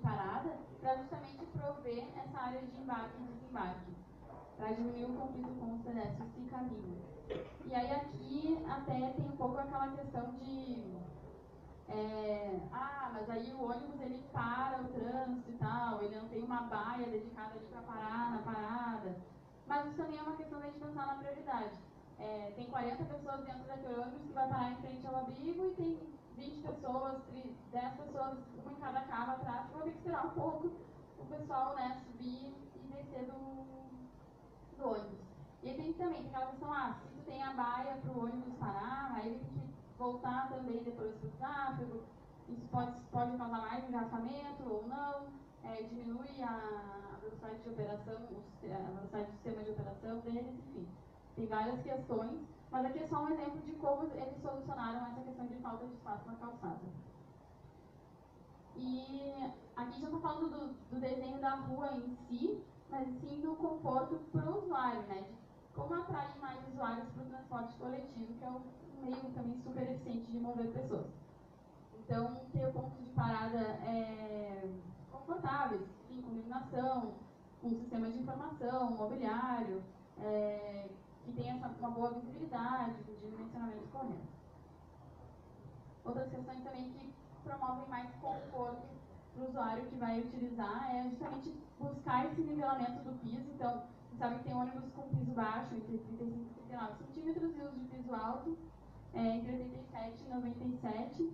S1: parada para justamente prover essa área de embarque e desembarque, para diminuir o conflito com os pedestres que caminham. E aí aqui até tem um pouco aquela questão de mas aí o ônibus ele para o trânsito e tal, ele não tem uma baia dedicada ali para parar na parada. Mas isso também é uma questão da gente pensar na prioridade. Tem 40 pessoas dentro daquele ônibus que vai parar em frente ao abrigo e tem 20 pessoas, 10 pessoas, uma em cada carro atrás, que vão ter que esperar um pouco o pessoal, né, subir e descer do ônibus. E aí também tem aquela questão, se tu tem a baia para o ônibus parar, aí ele tem que voltar também depois para o tráfego, isso pode causar mais engarrafamento ou não, diminui a velocidade de operação, a velocidade do sistema de operação deles, enfim. Tem várias questões, mas aqui é só um exemplo de como eles solucionaram essa questão de falta de espaço na calçada. E aqui já estou falando do desenho da rua em si, mas sim do conforto para o usuário, né? De como atrair mais usuários para o transporte coletivo, que é um meio também super eficiente de mover pessoas. Então, ter pontos de parada confortáveis, enfim, com iluminação, com sistema de informação, mobiliário, que tenha uma boa visibilidade, de dimensionamento correto. Outras questões também que promovem mais conforto para o usuário que vai utilizar é justamente buscar esse nivelamento do piso. Então, você sabe que tem ônibus com piso baixo, entre 35 e 39 centímetros, e os de piso alto, entre 87 e 97.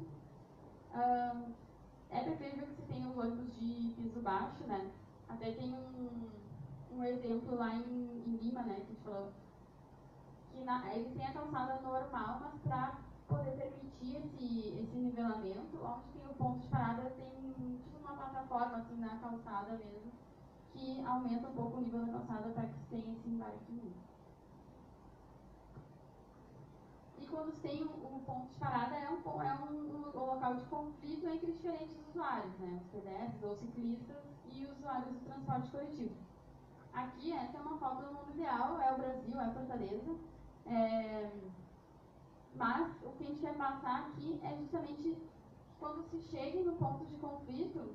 S1: É preferível que você tenha os ônibus de piso baixo, né? Até tem um exemplo lá em Lima, né, que a gente falou, que eles têm a calçada normal, mas para poder permitir esse nivelamento, onde tem o ponto de parada, tem tipo uma plataforma assim na calçada mesmo, que aumenta um pouco o nível da calçada para que tenha esse embarque mínimo. E quando tem o ponto de parada, é um local de conflito entre diferentes usuários, né? Os pedestres ou ciclistas e os usuários do transporte coletivo. Aqui, essa é uma foto do mundo ideal, é o Brasil, é Fortaleza. Mas o que a gente quer passar aqui é justamente quando se chegue no ponto de conflito,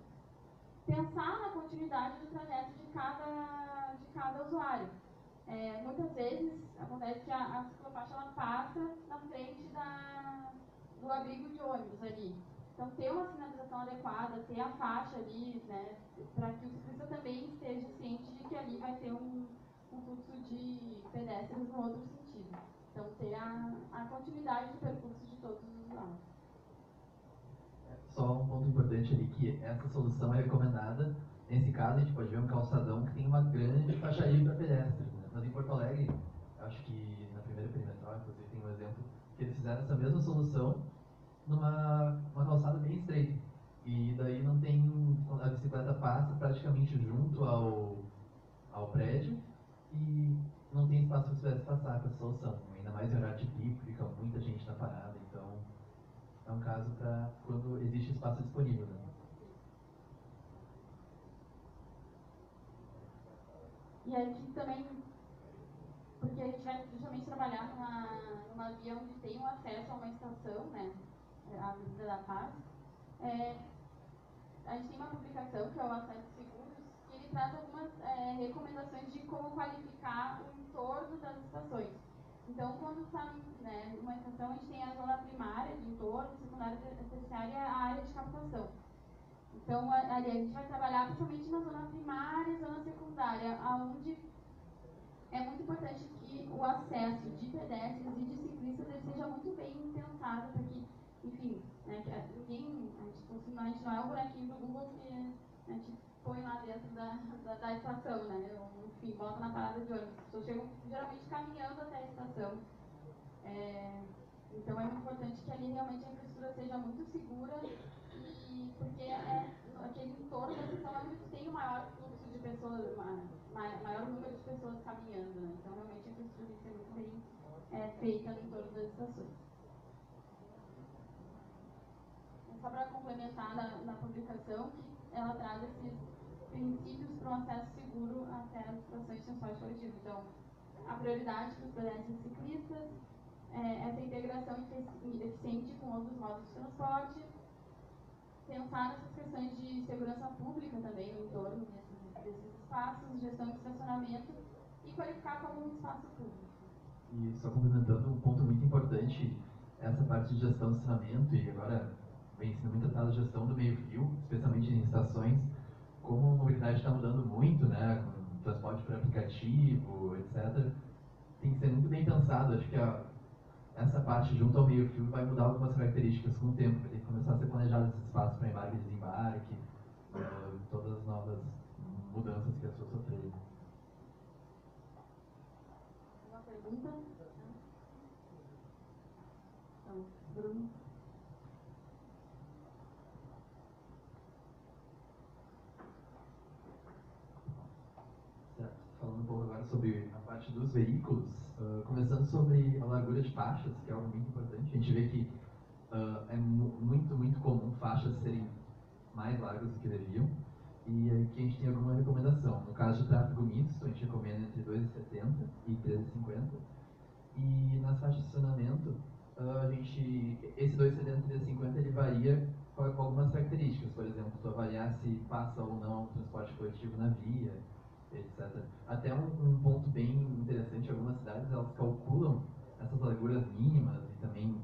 S1: pensar na continuidade do trajeto de cada usuário. Muitas vezes acontece que a ciclofaixa ela passa na frente do abrigo de ônibus ali. Então, ter uma sinalização adequada, ter a faixa ali, né, para que o ciclista também esteja ciente de que ali vai ter um fluxo de pedestres no outro sentido. Então, ter a continuidade do percurso de todos os usuários.
S2: Só um ponto importante ali, que essa solução é recomendada. Nesse caso, a gente pode ver um calçadão que tem uma grande faixa livre para pedestres, né? Mas em Porto Alegre, acho que na primeira perimetral, inclusive, tem um exemplo que eles fizeram essa mesma solução numa calçada bem estreita. E daí não tem, a bicicleta passa praticamente junto ao prédio e não tem espaço para os pedestres passar com essa solução. Ainda mais em horário de pico, fica muita gente na parada, então é um caso para quando existe espaço disponível, né?
S1: E aqui também, porque a gente vai justamente trabalhar numa via onde tem um acesso a uma estação, né, a Avenida da Paz, a gente tem uma publicação, que é o Acesso Seguros, que ele traz algumas recomendações de como qualificar o entorno das estações. Então, quando está, né, numa estação, a gente tem a zona primária de entorno, secundária e terciária, a área de captação. Então, ali a gente vai trabalhar principalmente na zona primária e zona secundária, onde é muito importante que o acesso de pedestres e de ciclistas seja muito bem pensado para que, enfim, né, que ninguém, a gente não é o bonequinho do Google que a gente põe lá dentro da estação, né, ou, enfim, bota na parada de ônibus. As pessoas chegam geralmente caminhando até a estação. Então é muito importante que ali realmente a infraestrutura seja muito segura, e porque aquele entorno da estação é onde tem o maior fluxo de pessoas, maior número de pessoas caminhando, né? Então realmente a infraestrutura tem que ser muito bem feita no entorno das estações. Só para complementar na publicação, que ela traz esses princípios para um acesso seguro até as estações de transporte coletivo. Então, a prioridade para os pedestres e ciclistas, essa integração eficiente com outros modos de transporte, pensar nessas questões de segurança pública também no entorno desses espaços, gestão de estacionamento e qualificar como um espaço público.
S2: E só complementando um ponto muito importante, essa parte de gestão de estacionamento, e agora vem sendo muito tratada a gestão do meio-fio, especialmente em estações, como a mobilidade está mudando muito, né, com transporte por aplicativo, etc., tem que ser muito bem pensado. Acho que essa parte junto ao meio-fio vai mudar algumas características com o tempo, vai ter que começar a ser planejado esse espaço para embarque e desembarque, todas as novas mudanças que as pessoas sofreram.
S1: Uma pergunta? Então, Bruno.
S2: Certo. Falando um pouco agora sobre a parte dos veículos, começando sobre a largura de faixas, que é algo muito importante. A gente vê que é muito comum faixas serem mais largas do que deviam, e aqui a gente tem alguma recomendação. No caso de tráfego misto, a gente recomenda entre 2,70 e 13,50. E nas faixas de estacionamento, esse 2,70 e 13,50 ele varia com algumas características. Por exemplo, tu avaliar se passa ou não o transporte coletivo na via, etc. Até um ponto bem interessante, algumas cidades elas calculam essas larguras mínimas e também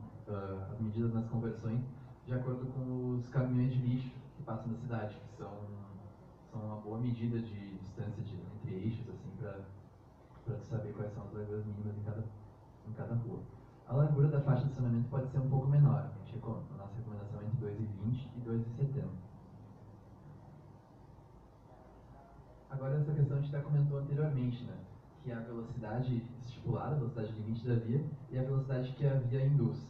S2: as medidas nas conversões de acordo com os caminhões de lixo que passam na cidade, que são uma boa medida de distância entre eixos, assim, para saber quais são as larguras mínimas em cada rua. A largura da faixa de estacionamento pode ser um pouco menor. A nossa recomendação é entre 2,20 e 2,70. Agora, essa questão a gente já comentou anteriormente, né? Que é a velocidade estipulada, a velocidade limite da via, e a velocidade que a via induz.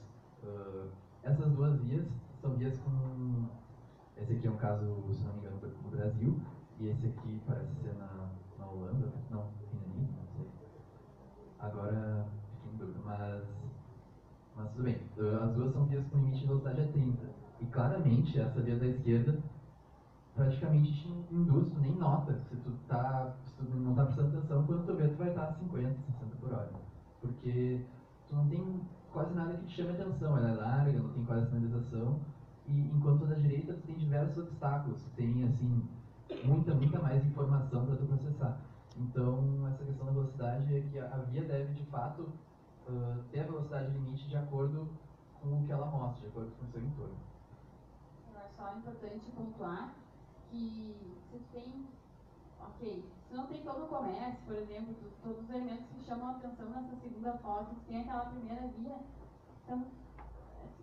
S2: Essas duas vias são vias com... Esse aqui é um caso, se não me engano, no Brasil, e esse aqui parece ser na Holanda, não, Reino não sei. Agora, fiquei em dúvida, mas tudo bem. As duas são vias com limite de velocidade a 30. E claramente, essa via da esquerda praticamente te induz, tu nem nota se tu não está prestando atenção, quando tu vê tu vai estar a 50, 60 por hora. Porque tu não tem quase nada que te chame a atenção, ela é larga, não tem quase sinalização, e enquanto na direita tu tem diversos obstáculos, tu tem assim, muita mais informação para tu processar. Então, essa questão da velocidade é que a via deve de fato ter a velocidade limite de acordo com o que ela mostra, de acordo com o seu entorno.
S1: Eu acho só importante pontuar que se tem, se não tem todo o comércio, por exemplo, todos os elementos que chamam a atenção nessa segunda foto, se tem aquela primeira via, então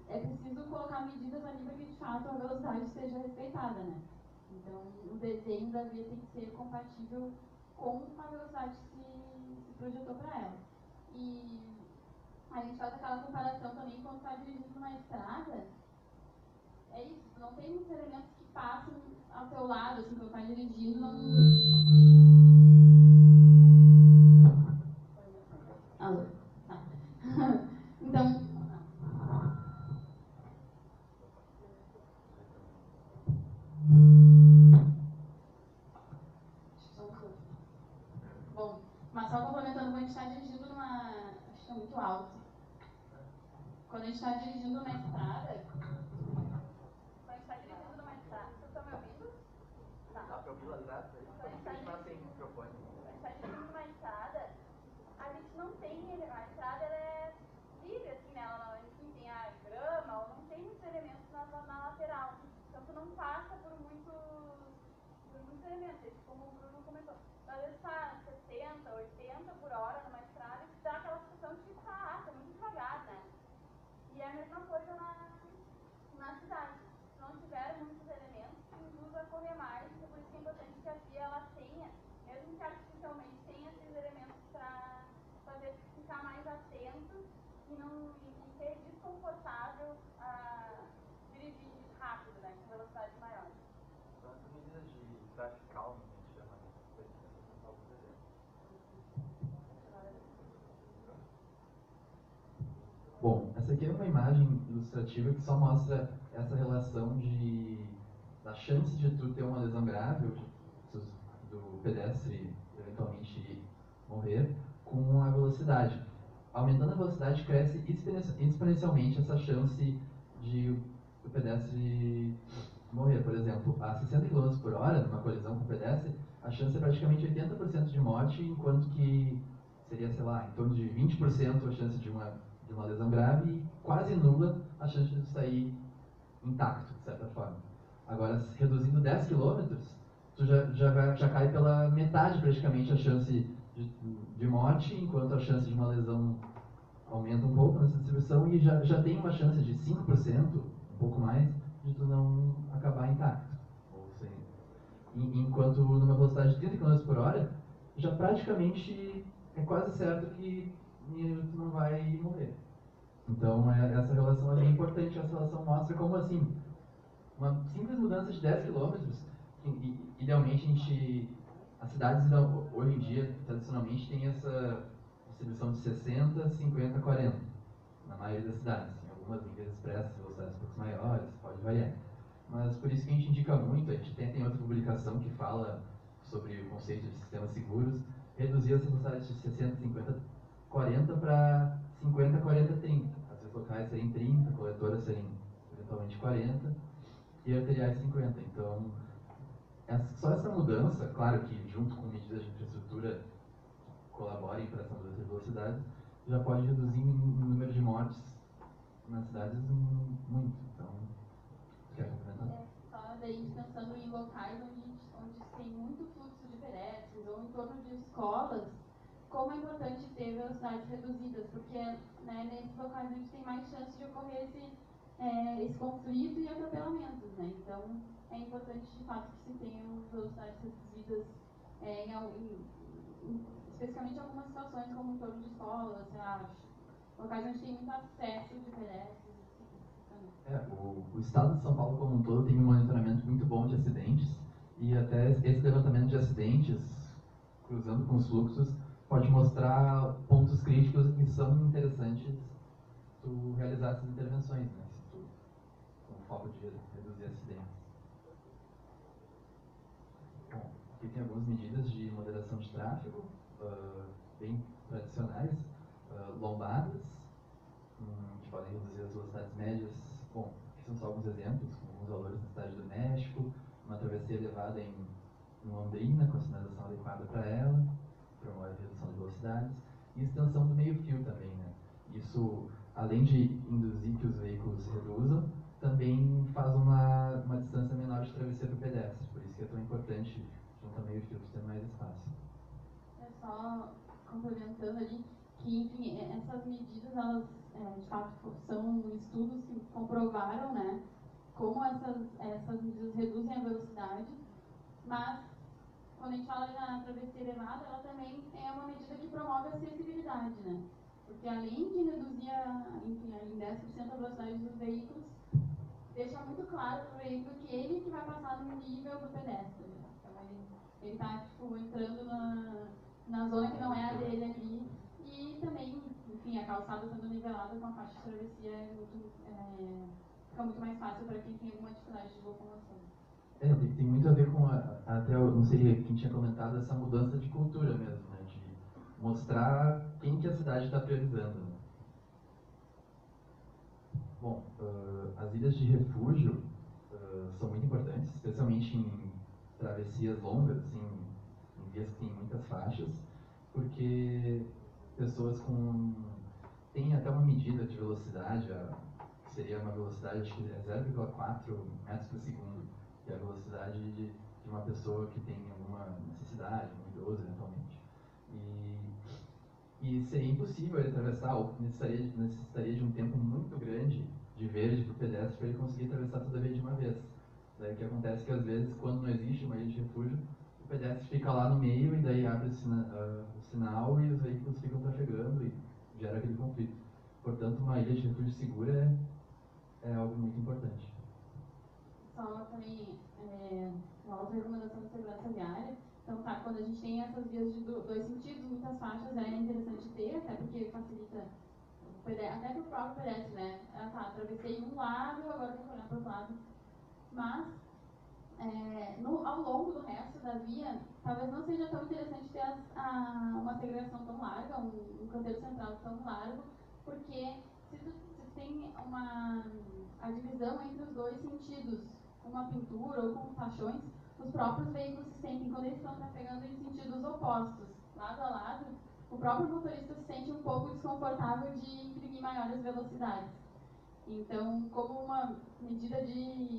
S1: é preciso colocar medidas ali para que de fato a velocidade seja respeitada, né? Então o desenho da via tem que ser compatível com a velocidade que se projetou para ela. E a gente faz aquela comparação também quando está dirigindo numa estrada. É isso, não tem muitos elementos que passam ao teu lado, assim, quando tá dirigindo, não... Alô? Tá. Então... Bom, mas só complementando, quando a gente está dirigindo numa... Acho que está muito alto. Quando a gente está dirigindo numa estrada...
S3: Quando a gente está dirigindo numa estrada... Vocês estão me ouvindo?
S4: visualizar,
S3: Então, a gente está
S4: continuar sem microfone.
S3: dentro de uma estrada, a gente não tem, a estrada ela é livre, assim, né? Ela não, enfim, tem a grama, ou não tem muitos elementos na lateral. Então tu não passa por muitos elementos, como o Bruno comentou. Às vezes tá 70, 80 por hora numa estrada e dá aquela sensação de que tá muito devagar, né? E é a mesma coisa na cidade. Se não tiver muitos elementos, induz a correr mais, e por isso que é importante que a via ela tenha, mesmo que artificialmente tenha esses elementos para fazer ficar mais atento e ser desconfortável dirigir rápido, né, com velocidade maior.
S4: Então, essas medidas de tráfego calmo, que a gente chama, são alguns exemplos.
S2: Bom, essa aqui é uma imagem ilustrativa que só mostra essa relação da chance de tu ter uma lesão grave, do pedestre eventualmente morrer, com a velocidade. Aumentando a velocidade, cresce exponencialmente essa chance de o pedestre morrer. Por exemplo, a 60 km por hora, numa colisão com o pedestre, a chance é praticamente 80% de morte, enquanto que seria, sei lá, em torno de 20% a chance de uma lesão grave e quase nula a chance de sair intacto, de certa forma. Agora, reduzindo 10 km, tu já cai pela metade praticamente a chance de morte, enquanto a chance de uma lesão aumenta um pouco nessa distribuição e já tem uma chance de 5%, um pouco mais, de tu não acabar intacto. Ou sem, enquanto numa velocidade de 30 km por hora, já praticamente é quase certo que tu não vai morrer. Então, essa relação é bem importante. Essa relação mostra como, assim, uma simples mudança de 10 km, idealmente as cidades hoje em dia, tradicionalmente, têm essa distribuição de 60, 50, 40, na maioria das cidades. Em algumas linhas expressas, velocidades um pouco maiores, pode variar. Mas por isso que a gente indica muito, a gente tem outra publicação que fala sobre o conceito de sistemas seguros, reduzir essa velocidade de 60, 50, 40 para 50, 40, 30. As vias locais serem 30, coletoras serem eventualmente 40 e arteriais 50. Então, só essa mudança, claro que junto com medidas de infraestrutura que colaborem para essa mudança de velocidade, já pode reduzir o número de mortes nas cidades muito. Então, quer complementar?
S1: Só daí pensando em locais onde tem muito fluxo de pedestres ou em torno de escolas, como é importante ter velocidades reduzidas, porque nesses locais a gente tem mais chance de ocorrer esse conflito e atropelamentos, né? Então, é importante de fato que se tenham velocidades reduzidas, especificamente em algumas situações, como em torno de escolas, locais onde tem muito acesso de pedestres.
S2: O estado de São Paulo como um todo tem um monitoramento muito bom de acidentes e até esse levantamento de acidentes, cruzando com os fluxos, pode mostrar pontos críticos que são interessantes tu realizar essas intervenções, né? Com o foco de reduzir acidentes. Bom, aqui tem algumas medidas de moderação de tráfego, bem tradicionais, lombadas, que podem reduzir as velocidades médias. Bom, aqui são só alguns exemplos, com alguns valores na cidade do México, uma travessia elevada em Londrina, com a sinalização adequada para ela, promove a redução de velocidades, e extensão do meio-fio também, né? Isso, além de induzir que os veículos reduzam, também faz uma distância menor de travessia para o pedestre, por isso que é tão importante juntar meio-fio para ter mais espaço.
S1: Só complementando ali, que, enfim, essas medidas, elas, de fato, são estudos que comprovaram, né, como essas medidas reduzem a velocidade, mas, quando a gente fala na travessia elevada, ela também é uma medida que promove a acessibilidade, né, porque além de reduzir, enfim, em 10% a velocidade dos veículos, deixa muito claro para o veículo que ele que vai passar no nível do pedestre, né? Então, ele está, tipo, entrando na zona que não é a dele ali, e também, enfim, a calçada sendo nivelada com a faixa de travessia fica muito mais fácil para quem tem alguma dificuldade de locomoção.
S2: Tem muito a ver com, até eu não sei quem tinha comentado, essa mudança de cultura mesmo, né? De mostrar quem que a cidade está priorizando. Né? Bom, as ilhas de refúgio são muito importantes, especialmente em travessias longas, assim, em vias que tem muitas faixas, porque pessoas tem até uma medida de velocidade, que seria uma velocidade, acho que é 0,4 metros por segundo, que é a velocidade de uma pessoa que tem alguma necessidade, um idoso eventualmente. E seria impossível ele atravessar, ou necessitaria de um tempo muito grande de verde para o pedestre para ele conseguir atravessar toda a via de uma vez. Daí o que acontece é que às vezes, quando não existe uma ilha de refúgio, o pedestre fica lá no meio e daí abre o sinal e os veículos ficam trafegando e gera aquele conflito. Portanto, uma ilha de refúgio segura é algo muito importante.
S1: Só também uma outra recomendação de segurança viária. Então, tá, quando a gente tem essas vias de dois sentidos, muitas faixas é interessante ter, até porque facilita até para o próprio pedestre, né? Atravessei um lado, agora tenho que olhar para o outro lado. Mas, ao longo do resto da via, talvez não seja tão interessante ter uma segregação tão larga, um canteiro central tão largo, porque se tu tem a divisão entre os dois sentidos, com uma pintura ou com fachões, os próprios veículos se sentem, quando eles estão trafegando em sentidos opostos, lado a lado, o próprio motorista se sente um pouco desconfortável de imprimir maiores velocidades. Então, como uma medida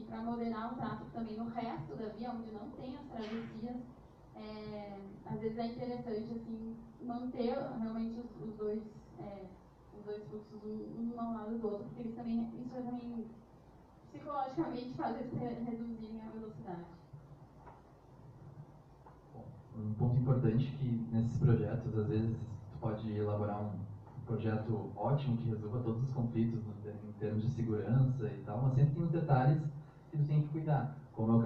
S1: para moderar o tráfego também no resto da via, onde não tem as travessias, às vezes é interessante assim, manter realmente os dois fluxos um ao lado do outro, porque isso também psicologicamente faz eles reduzirem a velocidade.
S2: Um ponto importante que nesses projetos, às vezes, tu pode elaborar um projeto ótimo que resolva todos os conflitos em termos de segurança e tal, mas sempre tem os detalhes que tu tem que cuidar, como é o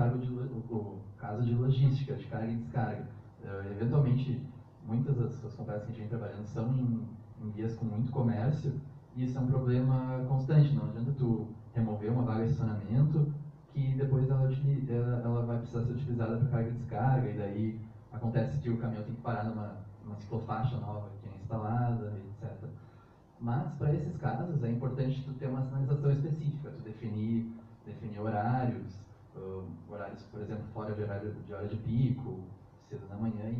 S2: caso de logística, de carga e descarga. Eventualmente, muitas das complexas que a gente vem trabalhando são em vias com muito comércio, e isso é um problema constante. Não adianta tu remover uma vaga de estacionamento que depois ela vai precisar ser utilizada para carga e descarga, e daí acontece que o caminhão tem que parar numa ciclofaixa nova que é instalada, etc. Mas, para esses casos, é importante tu ter uma sinalização específica, tu definir horários, por exemplo, fora de hora de pico, cedo da manhã,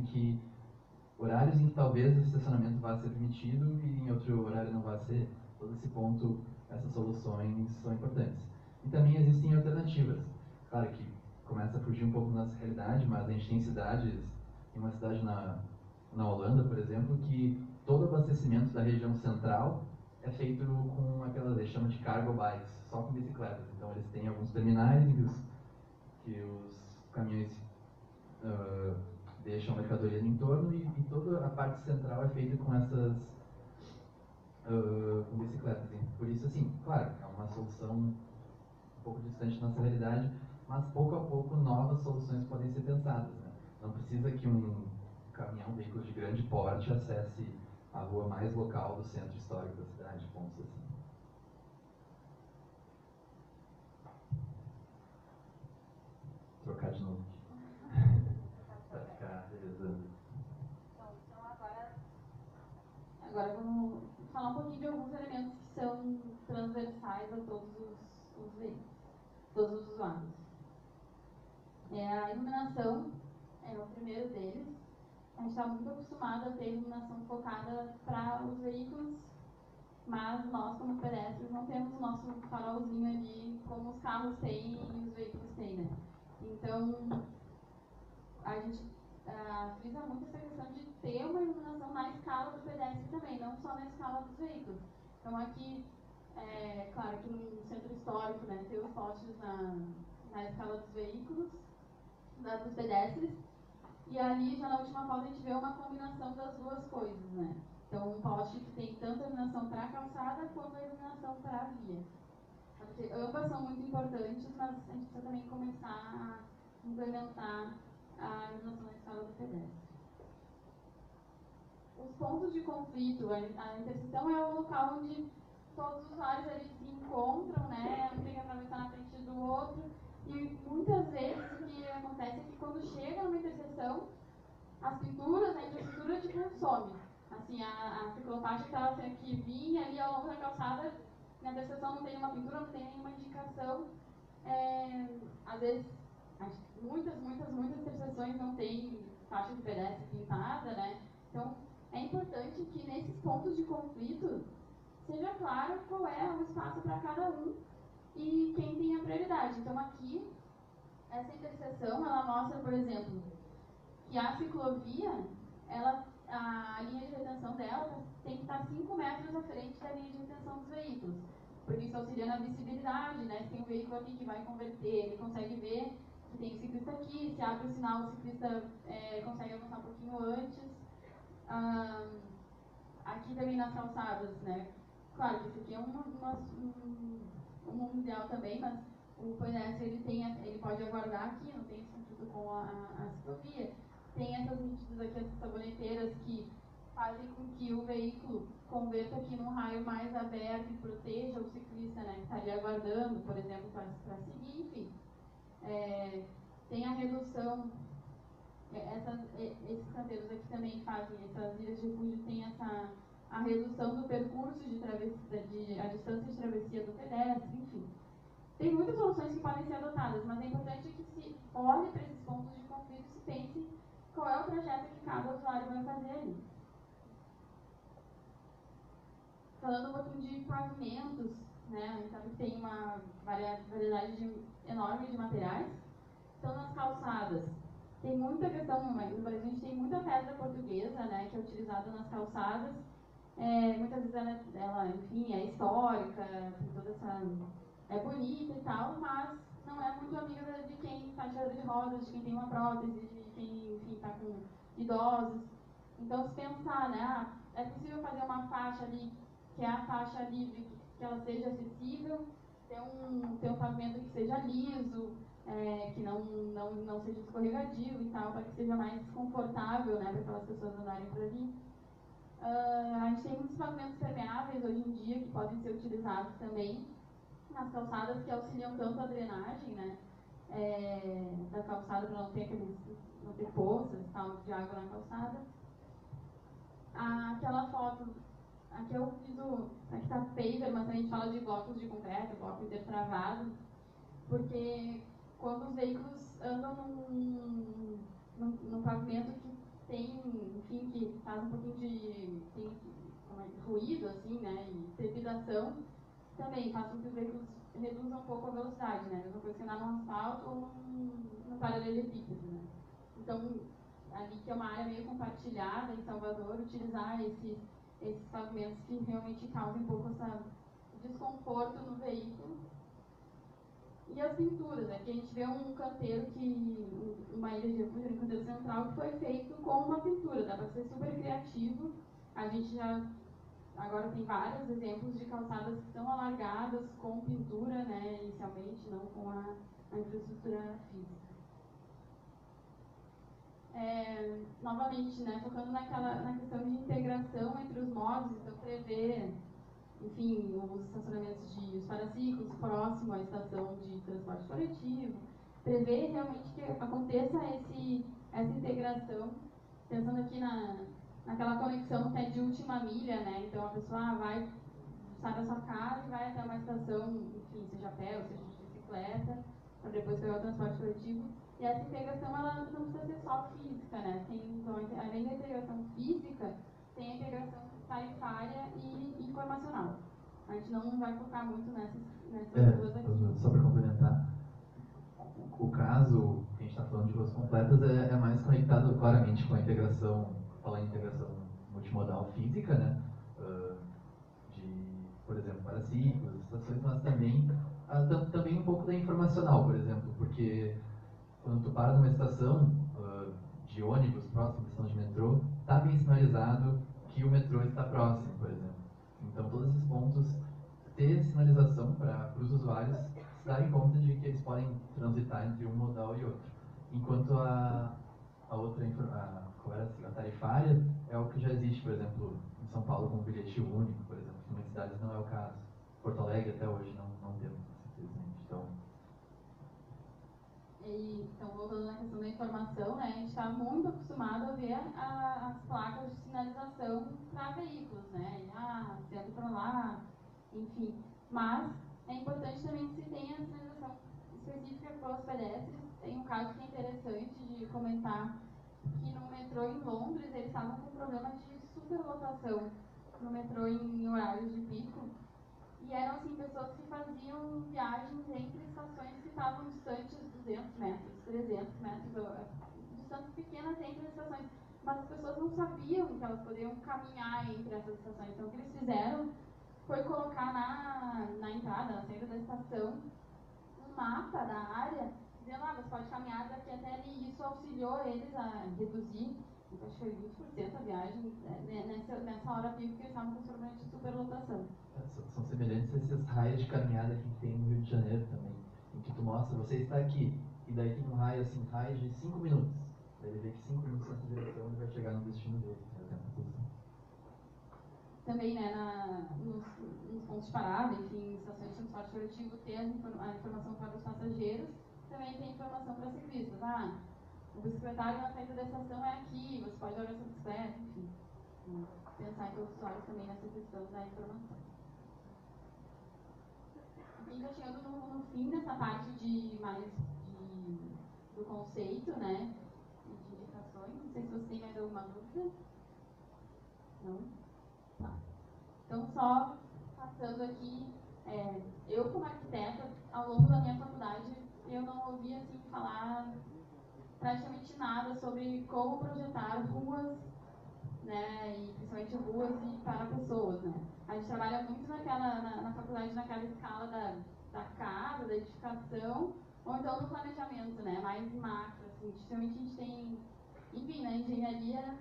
S2: horários em que talvez o estacionamento vá ser permitido e em outro horário não vai ser. Todo esse ponto, essas soluções são importantes. E também existem alternativas. Claro que começa a fugir um pouco da nossa realidade, mas a gente tem uma cidade na Holanda, por exemplo, que todo o abastecimento da região central é feito com aquelas, eles chamam de cargo bikes, só com bicicletas. Então eles têm alguns terminais em que os caminhões deixam a mercadoria no entorno e toda a parte central é feita com essas com bicicletas. Por isso, assim, claro, é uma solução um pouco distante da nossa realidade, mas pouco a pouco novas soluções podem ser pensadas, né? Não precisa que um caminhão, um veículo de grande porte acesse a rua mais local do centro histórico da cidade, pontos assim. Trocar de novo para ficar revezando.
S1: Então agora vamos falar um pouquinho de alguns elementos que são transversais a todos os veículos, todos os usuários. A iluminação é o primeiro deles. A gente está muito acostumado a ter iluminação focada para os veículos, mas nós, como pedestres, não temos o nosso farolzinho ali como os carros têm e os veículos têm, né? Então, a gente frisa muito essa questão de ter uma iluminação na escala do pedestre também, não só na escala dos veículos. Então, aqui, claro, aqui no centro histórico, né, ter os postes na escala dos veículos, dos pedestres, e ali, já na última foto, a gente vê uma combinação das duas coisas, né? Então, um poste que tem tanto a iluminação para a calçada quanto a iluminação para a via. Porque ambas são muito importantes, mas a gente precisa também começar a implementar a iluminação na escala do pedestre. Os pontos de conflito, a interseção é o local onde todos os usuários ali se encontram, né? Um tem que atravessar na frente do outro. E muitas vezes o que acontece é que quando chega numa interseção, as pinturas, a infraestrutura some. Assim, a ciclofaixa que vinha ali ao longo da calçada, na interseção não tem uma pintura, não tem nenhuma indicação. Às vezes acho que muitas intersecções não tem faixa de pedestre pintada, né? Então, é importante que nesses pontos de conflito seja claro qual é o espaço para cada um e quem tem a prioridade. Então, aqui, essa interseção, ela mostra, por exemplo, que a ciclovia, a linha de retenção dela tem que estar 5 metros à frente da linha de retenção dos veículos, porque isso auxilia na visibilidade, né? Se tem um veículo aqui que vai converter, ele consegue ver que tem o ciclista aqui, se abre o sinal, o ciclista consegue avançar um pouquinho antes. Aqui também nas calçadas, né? Claro que isso aqui é um mundo ideal também, mas o pedestre ele pode aguardar aqui, não tem esse conflito com a ciclovia. Tem essas medidas aqui, essas saboneteiras que fazem com que o veículo converta aqui num raio mais aberto e proteja o ciclista, né, que está ali aguardando, por exemplo, para seguir, enfim. Tem a redução, esses canteiros aqui também fazem, essas ilhas de refúgio tem a redução do percurso a distância de travessia do pedestre, enfim. Tem muitas soluções que podem ser adotadas, mas é importante que se olhe para esses pontos de conflito e se pense qual é o trajeto que cada usuário vai fazer ali. Falando um pouquinho de pavimentos, né, a gente sabe que tem uma variedade enorme de materiais. Então, nas calçadas, tem muita questão, no Brasil a gente tem muita pedra portuguesa, né, que é utilizada nas calçadas. Muitas vezes ela, enfim, é histórica, tem toda essa... é bonita e tal, mas não é muito amiga de quem está de cadeira de rodas, de quem tem uma prótese, de quem, enfim, está com idosos. Então, se pensar, né, é possível fazer uma faixa ali, que é a faixa livre, que ela seja acessível, ter um pavimento que seja liso, que não seja escorregadio e tal, para que seja mais confortável, né, para aquelas pessoas andarem por ali. A gente tem muitos pavimentos permeáveis hoje em dia que podem ser utilizados também nas calçadas, que auxiliam tanto a drenagem, né, da calçada, para não ter poças tal, de água na calçada. Aquela foto, aqui eu fiz aqui está paver, mas a gente fala de blocos de concreto, bloco intertravado, porque quando os veículos andam num pavimento que tem, enfim, que faz um pouquinho de ruído, assim, né, e trepidação, também faz com que os veículos reduzam um pouco a velocidade, né, a mesma coisa que andar no asfalto ou no paralelepípedo, né. Então, ali que é uma área meio compartilhada em Salvador, utilizar esses pavimentos que realmente causam um pouco esse desconforto no veículo. E as pinturas, né? Que a gente vê um canteiro uma ilha de refúgio, um canteiro central que foi feito com uma pintura, dá para ser super criativo. A gente agora tem vários exemplos de calçadas que são alargadas com pintura, né? Inicialmente, não com a infraestrutura física. Novamente, né, focando na questão de integração entre os modos, então prever, enfim, os estacionamentos de paraciclos próximo à estação de transporte coletivo, prever realmente que aconteça essa integração, pensando aqui naquela conexão que é de última milha, né, então a pessoa sai da sua casa e vai até uma estação, enfim, seja a pé ou seja de bicicleta, para depois pegar o transporte coletivo. E essa integração, ela não precisa ser só física, né? Então, além da integração física, tem a integração tarifária e informacional. A gente não vai focar muito nessas duas aqui.
S2: Só para complementar, o caso que a gente está falando de ruas completas é mais conectado claramente com a integração, falando em integração multimodal física, né? Por exemplo, paraciclos, estações, mas também um pouco da informacional, por exemplo, porque quando tu para numa estação de ônibus próximo da estação de metrô, está bem sinalizado que o metrô está próximo, por exemplo. Então, todos esses pontos, ter sinalização para os usuários se darem conta de que eles podem transitar entre um modal e outro. Enquanto a outra, a tarifária, é o que já existe, por exemplo, em São Paulo com um bilhete único, por exemplo. Em muitas cidades não é o caso. Porto Alegre até hoje não temos, simplesmente.
S1: Então, voltando na questão da informação, né, a gente está muito acostumado a ver as placas de sinalização para veículos, né, sendo para lá, enfim. Mas é importante também que se tenha a sinalização específica para os pedestres, tem um caso que é interessante de comentar, que no metrô em Londres eles estavam com problema de superlotação no metrô em horários de pico, e eram assim pessoas que faziam viagens entre estações que estavam distantes 200 metros, 300 metros, distâncias pequenas entre as estações, mas as pessoas não sabiam que elas poderiam caminhar entre essas estações. Então o que eles fizeram foi colocar na entrada, na saída da estação, um mapa da área, dizendo, você pode caminhar daqui até ali, e isso auxiliou eles a reduzir, acho que foi 20% a viagem nessa hora pico, que eles estavam com problema de superlotação.
S2: São semelhantes a esses raios de caminhada que tem no Rio de Janeiro também, em que tu mostra, você está aqui, e daí tem um raio assim, raio de 5 minutos. Daí ele vê que 5 minutos nessa direção ele vai chegar no destino dele.
S1: Também, né, nos pontos de parada, enfim, estações de transporte coletivo, ter a informação para os passageiros, também tem informação para ciclistas. O bicicletário na saída da estação é aqui, você pode olhar sua bicicleta, enfim. Pensar em todos os usuários também nessa questão da informação. Enfim, já chegando no fim dessa parte do conceito, né, de indicações. Não sei se você tem mais alguma dúvida. Não? Tá. Então, só passando aqui, eu como arquiteta, ao longo da minha faculdade, eu não ouvi assim, falar praticamente nada sobre como projetar ruas, né, e principalmente ruas e para pessoas, né. A gente trabalha muito na faculdade naquela escala da casa, da edificação, ou então no planejamento, né, mais macro, assim. Principalmente a gente tem, enfim, na engenharia,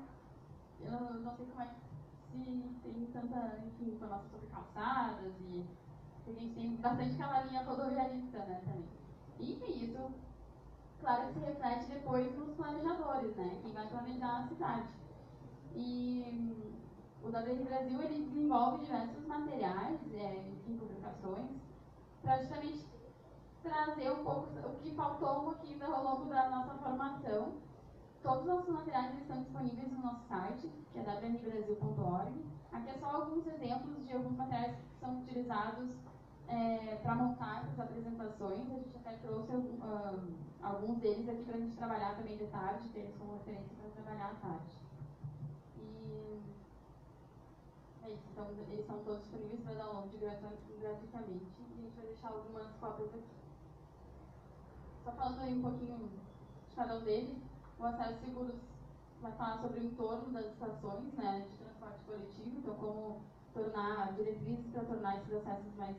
S1: eu não sei como é que se tem tanta, enfim, informação sobre calçadas, e a gente tem bastante aquela linha rodoviarista, né, também. Enfim, isso, claro, que se reflete depois nos planejadores, né, quem vai planejar a cidade. E o WR Brasil, ele desenvolve diversos materiais, enfim, publicações, para justamente trazer um pouco o que faltou um pouquinho ao longo da nossa formação. Todos os nossos materiais estão disponíveis no nosso site, que é wrbrasil.org. Aqui é só alguns exemplos de alguns materiais que são utilizados para montar essas apresentações. A gente até trouxe alguns deles aqui para a gente trabalhar também de tarde, ter eles como referência para trabalhar à tarde. E é isso, então eles são todos disponíveis para download gratuitamente, e a gente vai deixar algumas cópias aqui. Só falando aí um pouquinho de cada um deles, o acesso seguro vai falar sobre o entorno das estações, né, de transporte coletivo, então como tornar diretrizes para tornar esses acessos mais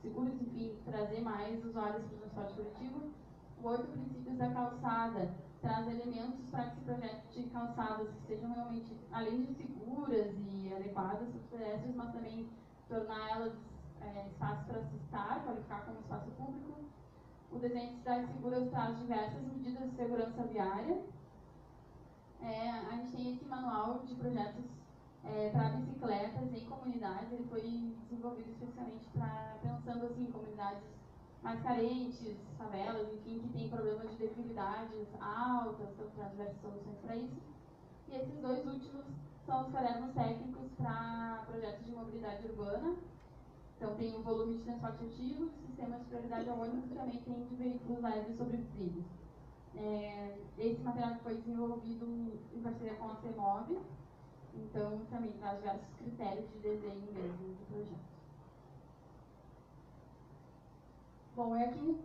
S1: seguros, enfim, trazer mais usuários para o transporte coletivo. O 8 princípios da calçada traz elementos para que se projete calçadas que sejam realmente, além de seguras e adequadas para os pedestres, mas também tornar elas espaços para se estar, qualificar como espaço público. O desenho de cidades seguras traz diversas medidas de segurança viária. A gente tem esse manual de projetos para bicicletas em comunidades. Ele foi desenvolvido especialmente pensando assim, em comunidades mais carentes, favelas, enfim, que tem problemas de declividades altas, então traz diversas soluções para isso. E esses dois últimos são os cadernos técnicos para projetos de mobilidade urbana. Então tem o volume de transporte ativo, sistemas de prioridade ao ônibus, e também tem de veículos leves sobre trilhos. Esse material foi desenvolvido em parceria com a CEMOB, então também traz diversos critérios de desenho mesmo do projeto. Bom, aqui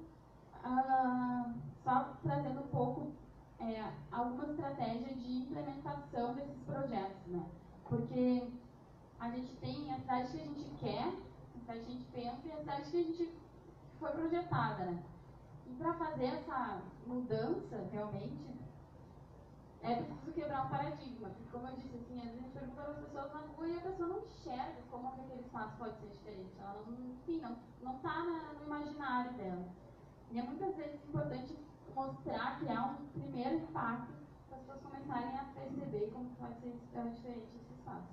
S1: só trazendo um pouco algumas estratégias de implementação desses projetos, né? Porque a gente tem a cidade que a gente quer, a cidade que a gente pensa e a cidade que a gente foi projetada, né? E para fazer essa mudança, realmente, é preciso quebrar um paradigma. Porque, como eu disse, assim, às vezes a gente pergunta para as pessoas na rua e a pessoa não enxerga como que aquele espaço pode ser diferente. Ela não está no imaginário dela. E é muitas vezes importante mostrar, criar um primeiro impacto para as pessoas começarem a perceber como pode ser diferente esse espaço.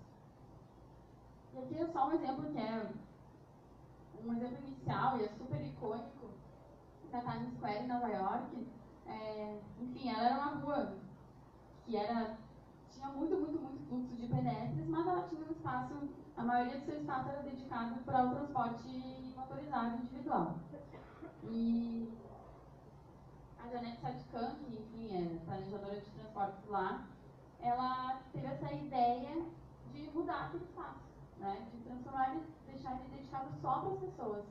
S1: E aqui é só um exemplo que é um exemplo inicial e é super icônico da Times Square em Nova York. Enfim, ela era uma rua que tinha muito fluxo de pedestres, mas ela tinha um espaço, a maioria do seu espaço era dedicado para o transporte motorizado individual. E Janete Sadkan, que enfim é planejadora de transportes lá, ela teve essa ideia de mudar aquele espaço, né? De transformar ele, deixar ele dedicado só para as pessoas.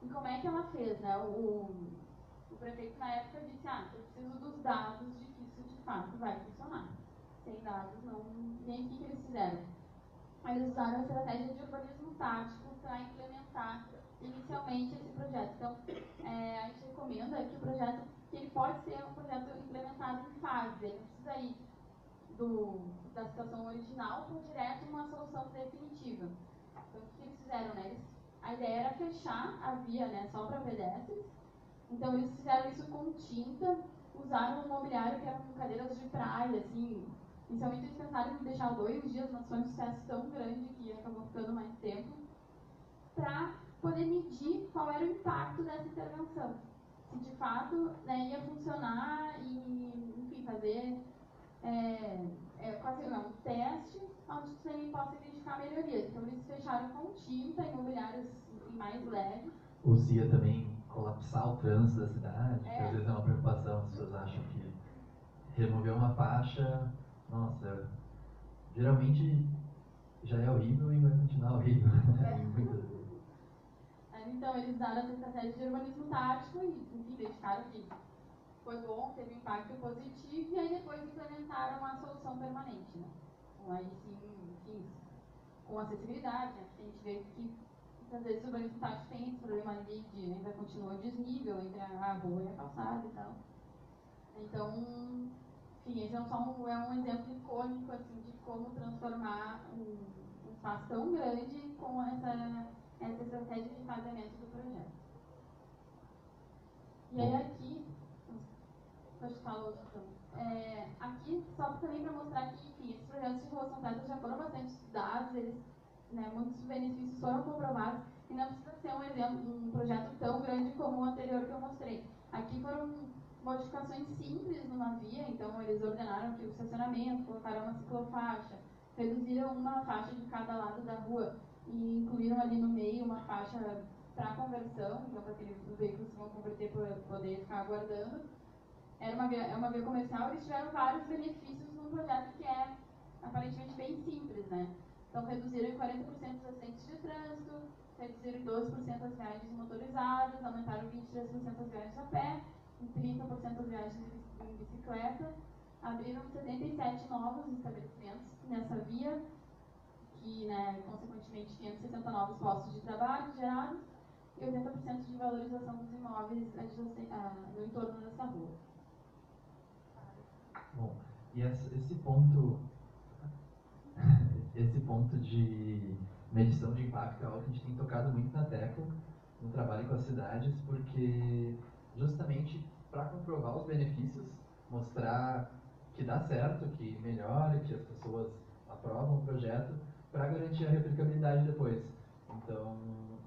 S1: E como é que ela fez, né? O prefeito na época disse, eu preciso dos dados de que isso de fato vai funcionar. Sem dados, não, nem o que eles fizeram. Eles usaram a estratégia de urbanismo tático para implementar inicialmente esse projeto. Então, a gente recomenda que o projeto, que ele pode ser um projeto implementado em fases, ele não precisa ir da situação original para direto uma solução definitiva. Então, o que eles fizeram, né? A ideia era fechar a via, né, só para pedestres. Então, eles fizeram isso com tinta, usaram um mobiliário que eram cadeiras de praia, assim. Inicialmente, eles pensaram em deixar 2 dias, mas foi um sucesso tão grande que acabou ficando mais tempo, para poder medir qual era o impacto dessa intervenção. Se de fato, né, ia funcionar e, enfim, fazer quase um teste onde também possa identificar melhorias. Então, eles fecharam com tinta, imobiliários mais leves.
S2: Ou se ia também colapsar o trânsito da cidade, que às vezes é uma preocupação, as pessoas acham que remover uma faixa, nossa, geralmente já é horrível e vai continuar horrível. Muitas vezes.
S1: Então, eles usaram essa estratégia de urbanismo tático e, enfim, identificaram que foi bom, teve um impacto positivo, e aí depois implementaram a solução permanente, né? Então, aí sim, enfim, com acessibilidade, né? Porque a gente vê que muitas vezes o urbanismo tático tem esse problema ali de ainda continua desnível entre a rua e a calçada e tal. Então, enfim, esse é um exemplo icônico, assim, de como transformar um espaço tão grande com essa estratégia de enquadramento do projeto. E aí aqui, depois falo outro aqui, só também para mostrar que, enfim, esses projetos de rua São Pedro já foram bastante estudados, eles, né, muitos benefícios foram comprovados, e não precisa ser um projeto tão grande como o anterior que eu mostrei. Aqui foram modificações simples numa via, então eles ordenaram aqui o estacionamento, colocaram uma ciclofaixa, reduziram uma faixa de cada lado da rua e incluíram ali no meio uma faixa para conversão, então para que os veículos que vão converter para poder ficar aguardando. É uma via comercial, eles tiveram vários benefícios num projeto que é aparentemente bem simples, né? Então, reduziram em 40% os acidentes de trânsito, reduziram em 12% as viagens motorizadas, aumentaram 23% as viagens a pé, em 30% as viagens em bicicleta, abriram 77 novos estabelecimentos nessa via, que, né, consequentemente, 560 novos postos de trabalho gerados e 80% de valorização dos imóveis no entorno dessa rua.
S2: Bom, e esse ponto de medição de impacto é algo que a gente tem tocado muito na tecla no trabalho com as cidades, porque justamente para comprovar os benefícios, mostrar que dá certo, que melhora, que as pessoas aprovam o projeto, para garantir a replicabilidade depois. Então,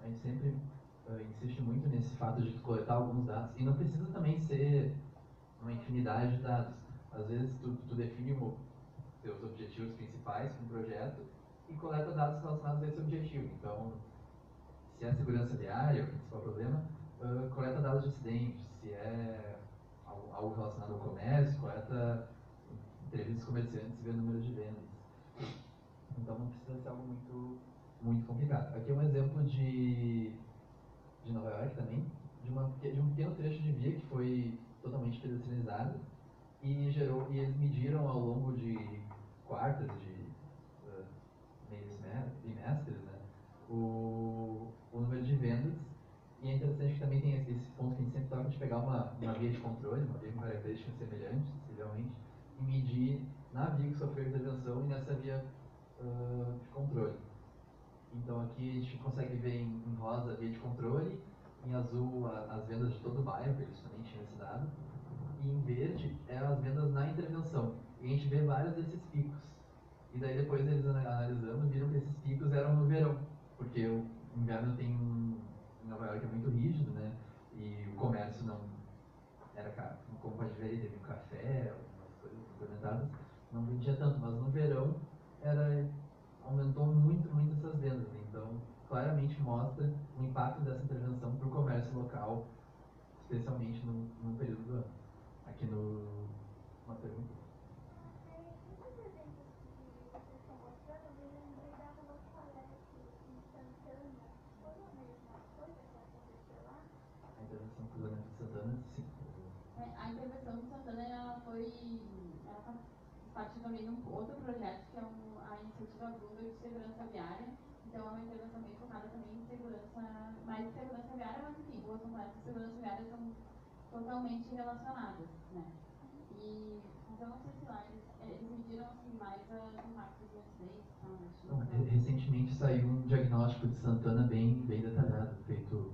S2: a gente sempre insiste muito nesse fato de coletar alguns dados, e não precisa também ser uma infinidade de dados. Às vezes tu define os teus objetivos principais com o projeto e coleta dados relacionados a esse objetivo. Então, se é segurança viária, o principal problema, coleta dados de acidentes. Se é algo relacionado ao comércio, coleta entrevistas comerciantes e vê o número de vendas. Então, não precisa ser algo muito, muito complicado. Aqui é um exemplo de Nova York também, de um pequeno trecho de via que foi totalmente pedestrianizado e eles mediram ao longo de quartas, de bimestres, né, o número de vendas. E é interessante que também tem esse ponto que a gente sempre toca de pegar uma via de controle, uma via com características semelhantes, possivelmente, e medir na via que sofreu intervenção e nessa via de controle. Então aqui a gente consegue ver em rosa a via de controle, em azul as vendas de todo o bairro, que eles também tinham esse dado, e em verde as vendas na intervenção. E a gente vê vários desses picos. E daí depois eles analisando viram que esses picos eram no verão, porque o inverno em Nova York é muito rígido, né? E o comércio não era caro. Como pode ver, teve um café, algumas coisas complementadas, não vendia tanto, mas no verão aumentou muito essas vendas. Então, claramente mostra o impacto dessa intervenção para o comércio local, especialmente no período do ano. aqui no... Uma pergunta. A intervenção do cruzamento de Santana, sim.
S1: A intervenção de Santana, ela faz parte também de um outro projeto, que é a iniciativa Bloomberg de segurança viária. Então, é uma intervenção bem focada também em segurança, mais segurança viária, mas enfim, boas completas e segurança viária são totalmente relacionadas, né? Mas eu não sei se lá eles mediram assim, mais os impactos de acidentes e tal, né?
S2: Não, recentemente saiu um diagnóstico de Santana bem detalhado, feito,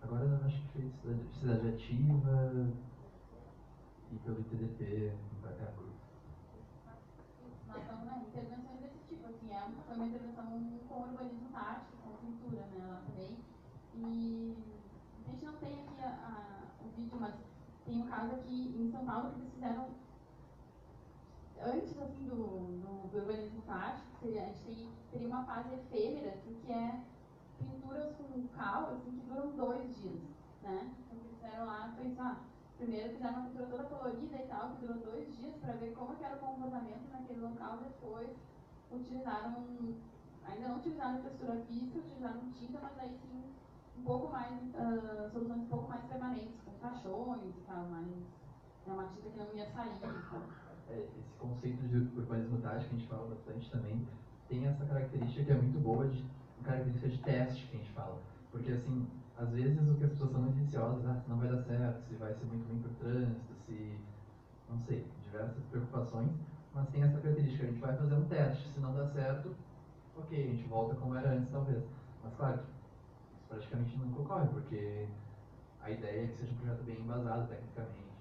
S2: agora eu acho que feito Cidade Ativa e pelo ITDP,
S1: Então, né, intervenções desse tipo, assim, foi uma intervenção com urbanismo tático, com pintura, né, lá também. E a gente não tem aqui o vídeo, mas tem um caso aqui em São Paulo que eles fizeram antes, assim, do urbanismo tático, a gente teria uma fase efêmera, assim, que é pinturas com cal, assim, que duram 2 dias, né? Então, o que eles fizeram lá foi isso, primeiro fizeram uma pintura toda colorida e tal, que durou 2 dias para ver como que era o comportamento naquele local. Depois utilizaram, ainda não utilizaram textura física, utilizaram tinta, mas aí sim um pouco mais, soluções um pouco mais permanentes, com caixões e tal, mas é uma tinta que não ia sair. Então.
S2: Esse conceito de urbanismo tático, que a gente fala bastante também, tem essa característica que é muito boa, característica de teste que a gente fala. Porque, assim, às vezes o que as pessoas são muito ansiosas, se não vai dar certo, se vai ser muito ruim para o trânsito, se, não sei, diversas preocupações, mas tem essa característica, a gente vai fazer um teste, se não dá certo, ok, a gente volta como era antes talvez. Mas claro, isso praticamente nunca ocorre, porque a ideia é que seja um projeto bem embasado tecnicamente.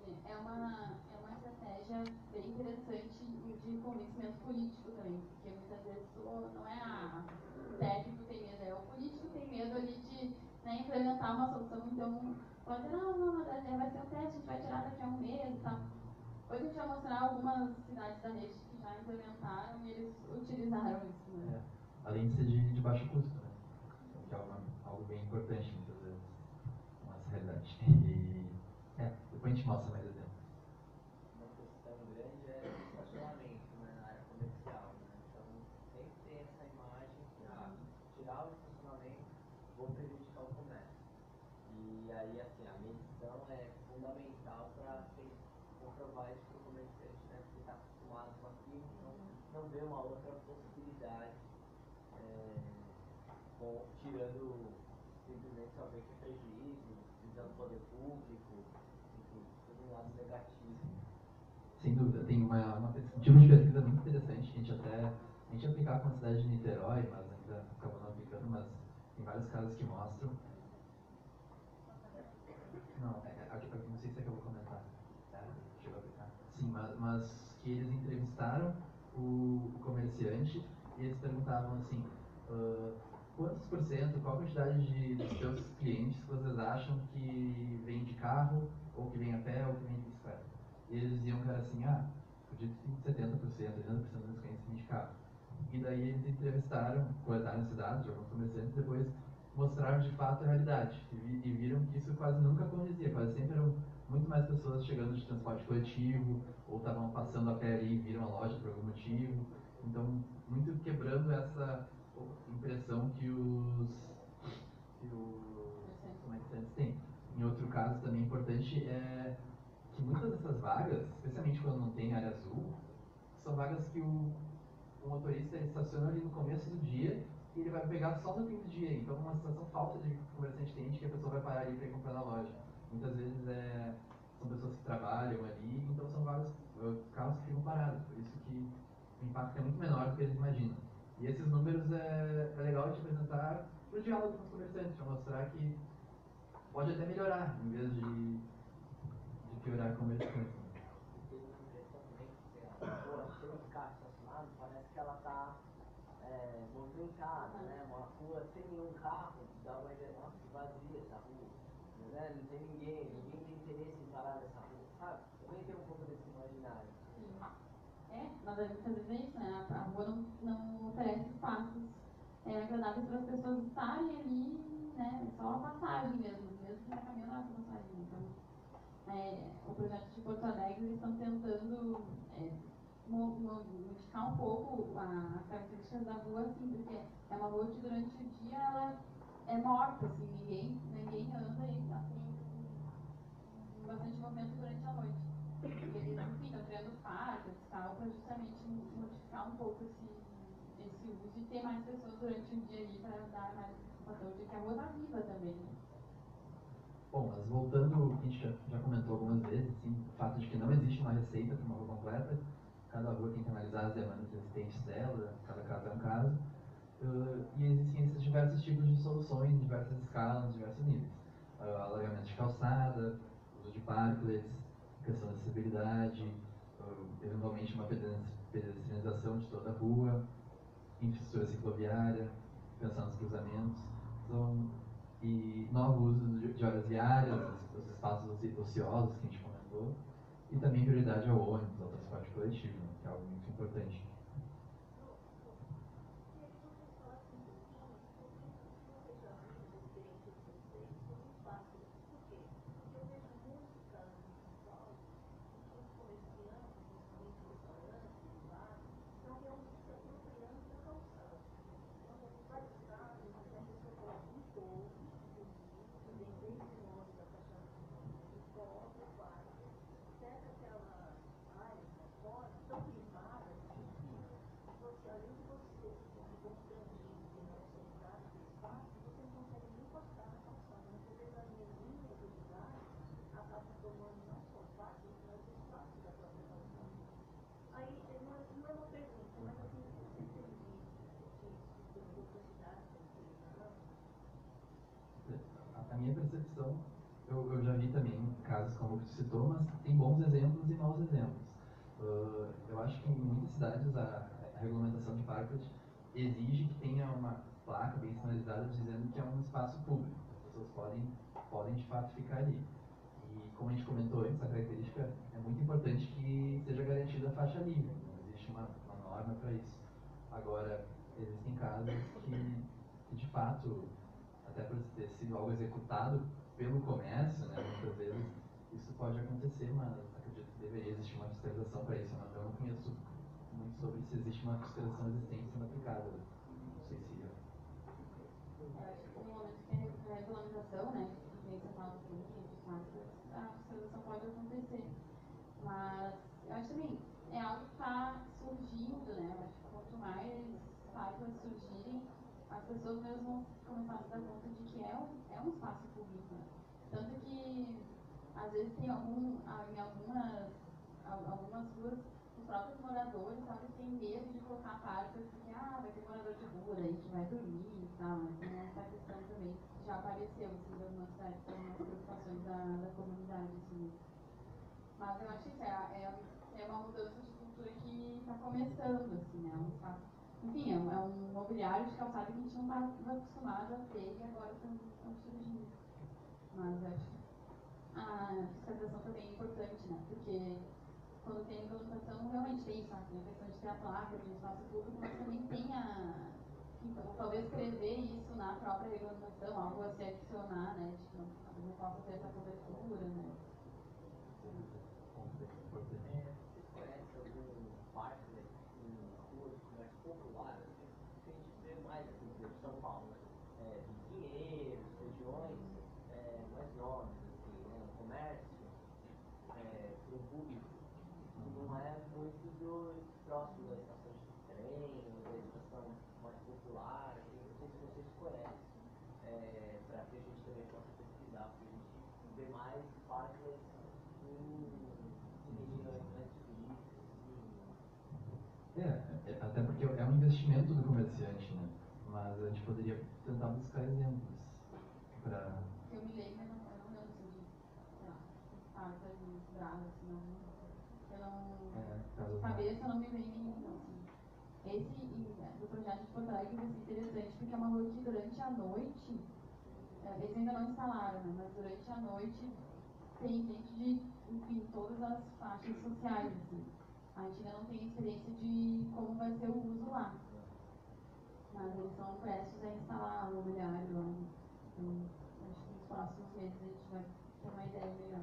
S1: E é uma estratégia bem interessante de convencimento político também, porque muitas vezes não é o técnico que tem medo, é o político que tem medo ali de, né, implementar uma solução. Então, pode dizer, não, vai ser um teste, a gente vai tirar daqui a 1 mês e tal. Depois a gente vai mostrar algumas cidades da rede que já implementaram e eles utilizaram isso, né?
S2: Além de ser de baixo custo, né? Que é algo bem importante muitas vezes, nossa realidade. E, depois a gente mostra mais exemplos.
S4: Uma questão grande é o estacionamento, né, na área comercial, né? Então, sempre tem essa imagem que, tirar o estacionamento, vou prejudicar o comércio. E aí, assim, a medição é fundamental para comprovar isso para o comerciante, né? Porque está acostumado com aquilo, então não vê uma outra possibilidade, tirando simplesmente só ver que é prejuízo, visando o poder público, enfim, tudo um lado negativo.
S2: Sem dúvida, tem um tipo de pesquisa muito interessante, que a gente aplicava com a cidade de Niterói, mas ainda acabou não aplicando, mas tem vários casos que mostram. Não, não sei se é que eu vou comentar. Chegou a aplicar. Sim, mas que eles entrevistaram o comerciante e eles perguntavam assim, quantos por cento, qual a quantidade dos seus clientes que vocês acham que vem de carro, ou que vem a pé, ou que vem de bicicleta? E eles diziam que era assim, acredito que 70%, 80% dos clientes vêm de carro. E daí eles entrevistaram, coletaram esses dados de alguns comerciantes, depois mostraram de fato a realidade e viram que isso quase nunca acontecia, quase sempre eram muito mais pessoas chegando de transporte coletivo ou estavam passando a pé ali e viram a loja por algum motivo. Então, muito quebrando essa impressão que os comerciantes têm. Em outro caso também importante é que muitas dessas vagas, especialmente quando não tem área azul, são vagas que o motorista estaciona ali no começo do dia e ele vai pegar só no fim do dia. Então, uma situação falsa de comerciante cliente que a pessoa vai parar ali para ir comprar na loja. Muitas vezes são pessoas que trabalham ali, então são vários carros que ficam parados. Por isso que o impacto é muito menor do que eles imaginam. E esses números é legal de apresentar para o diálogo com os comerciantes, para mostrar que pode até melhorar, em vez de piorar como eles pensam.
S4: Tem uma impressão também que a pessoa chega de carro estacionado, parece que ela está movimentada, né? Uma rua sem nenhum carro, dá uma ideia, nossa, que vazia essa rua, né? Não tem ninguém tem interesse em parar nessa rua, sabe? Também tem um pouco desse imaginário.
S1: Mas muitas vezes é isso, né? A rua não oferece espaços agradáveis para as pessoas estarem ali, né? É só a passagem mesmo que vai caminhando na passagem. Então, o projeto de Porto Alegre, eles estão tentando modificar um pouco as características da rua, assim, porque é uma rua que durante o dia ela é morta, assim, ninguém anda e ela tem bastante movimento durante a noite. E eles, enfim, estão criando parques e tal, para justamente modificar um pouco esse uso e ter mais pessoas durante o dia ali para dar mais sensação de que a rua está viva também, né?
S2: Bom, mas voltando ao que a gente já comentou algumas vezes, sim, o fato de que não existe uma receita para uma rua completa, cada rua tem que analisar as demandas existentes dela, cada caso é um caso, e existem esses diversos tipos de soluções, em diversas escalas, em diversos níveis. Alargamento de calçada, uso de parklets, questão de acessibilidade, eventualmente uma pedestrianização de toda a rua, infraestrutura cicloviária, pensar nos cruzamentos, e novo uso de horas viárias, os espaços ociosos que a gente comentou, e também prioridade ao ônibus, ao transporte coletivo, né, que é algo muito importante. A minha percepção, eu já vi também casos como o que tu citou, mas tem bons exemplos e maus exemplos. Eu acho que em muitas cidades a regulamentação de parques exige que tenha uma placa bem sinalizada dizendo que é um espaço público. As pessoas podem de fato ficar ali. E como a gente comentou antes, a característica é muito importante que seja garantida a faixa livre. Não existe uma norma para isso. Agora, existem casos que de fato, até por ter sido algo executado pelo comércio, né, muitas vezes isso pode acontecer, mas acredito que deveria existir uma fiscalização para isso. Eu não conheço muito sobre se existe uma fiscalização existente sendo aplicada. Não sei se...
S1: Eu acho que no momento que a regulamentação, né, que você fala do a fiscalização pode acontecer. Mas eu acho também, é algo que está surgindo, né? Eu acho que quanto mais parques surgirem, as pessoas mesmo vão começar a se dar conta de que é um espaço público, né? Tanto que, às vezes, tem em algumas ruas, os próprios moradores, sabe, têm medo de colocar parques, porque, vai ter morador de rua, daí que vai dormir e tal, mas tem essa questão também, já apareceu, assim, em algumas cidades, com as preocupações da comunidade, assim. Mas eu acho que é uma mudança de cultura que está começando, assim, né? Um espaço, enfim, é um mobiliário de calçada que a gente não estava acostumado a ter e agora estão surgindo. Mas eu acho que a fiscalização também é importante, né? Porque quando tem regulamentação, realmente tem isso, né? A questão de ter a placa de espaço público, mas também tem então, talvez prever isso na própria regulamentação, algo a se adicionar, né? Tipo, talvez não possa ter essa cobertura, né?
S4: Vocês conhecem algum parque em ruas mais populares? Que a gente vê mais aqui em São Paulo, né? Pinheiros, regiões mais nobres, assim, né? O comércio, para o público, que não é muito próximo da estação de trem, ou da estação mais popular, assim, não sei se vocês conhecem, para que a gente também possa pesquisar, porque a gente vê mais parques
S2: até porque é um investimento do comerciante, né? Mas a gente poderia tentar buscar exemplos para...
S1: Eu me lembro, eu não lembro assim, de, sei lá, parques bravas, assim, de cabeça não me vem nenhum, assim. Esse do projeto de Porto Alegre vai ser interessante, porque é uma rua que durante a noite, eles ainda não instalaram, né? Mas durante a noite tem gente de, enfim, todas as faixas sociais, assim. A gente ainda não tem experiência de como vai ser o uso lá. Mas eles são prestes a instalar o mobiliário lá. Então, acho que nos próximos meses a gente vai ter uma ideia melhor.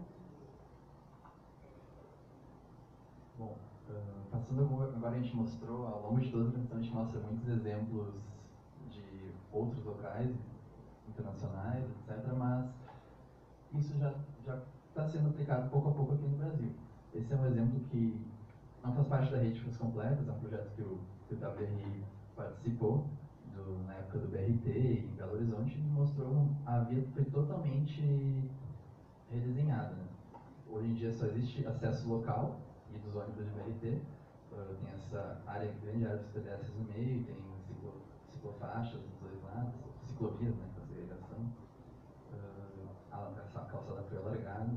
S2: intervenção da rua, agora a gente mostrou, ao longo de toda a intervenção, a gente mostra muitos exemplos de outros locais, internacionais, etc., mas isso já está sendo aplicado pouco a pouco aqui no Brasil. Esse é um exemplo que não faz parte da rede Fusos Completos, é um projeto que o WRI participou na época do BRT em Belo Horizonte, e mostrou a via foi totalmente redesenhada. Né? Hoje em dia só existe acesso local e dos ônibus de BRT, tem essa área, grande área dos pedestres no meio, tem ciclofaixas dos dois lados, ciclovias, né, com a segregação, a calçada foi alargada,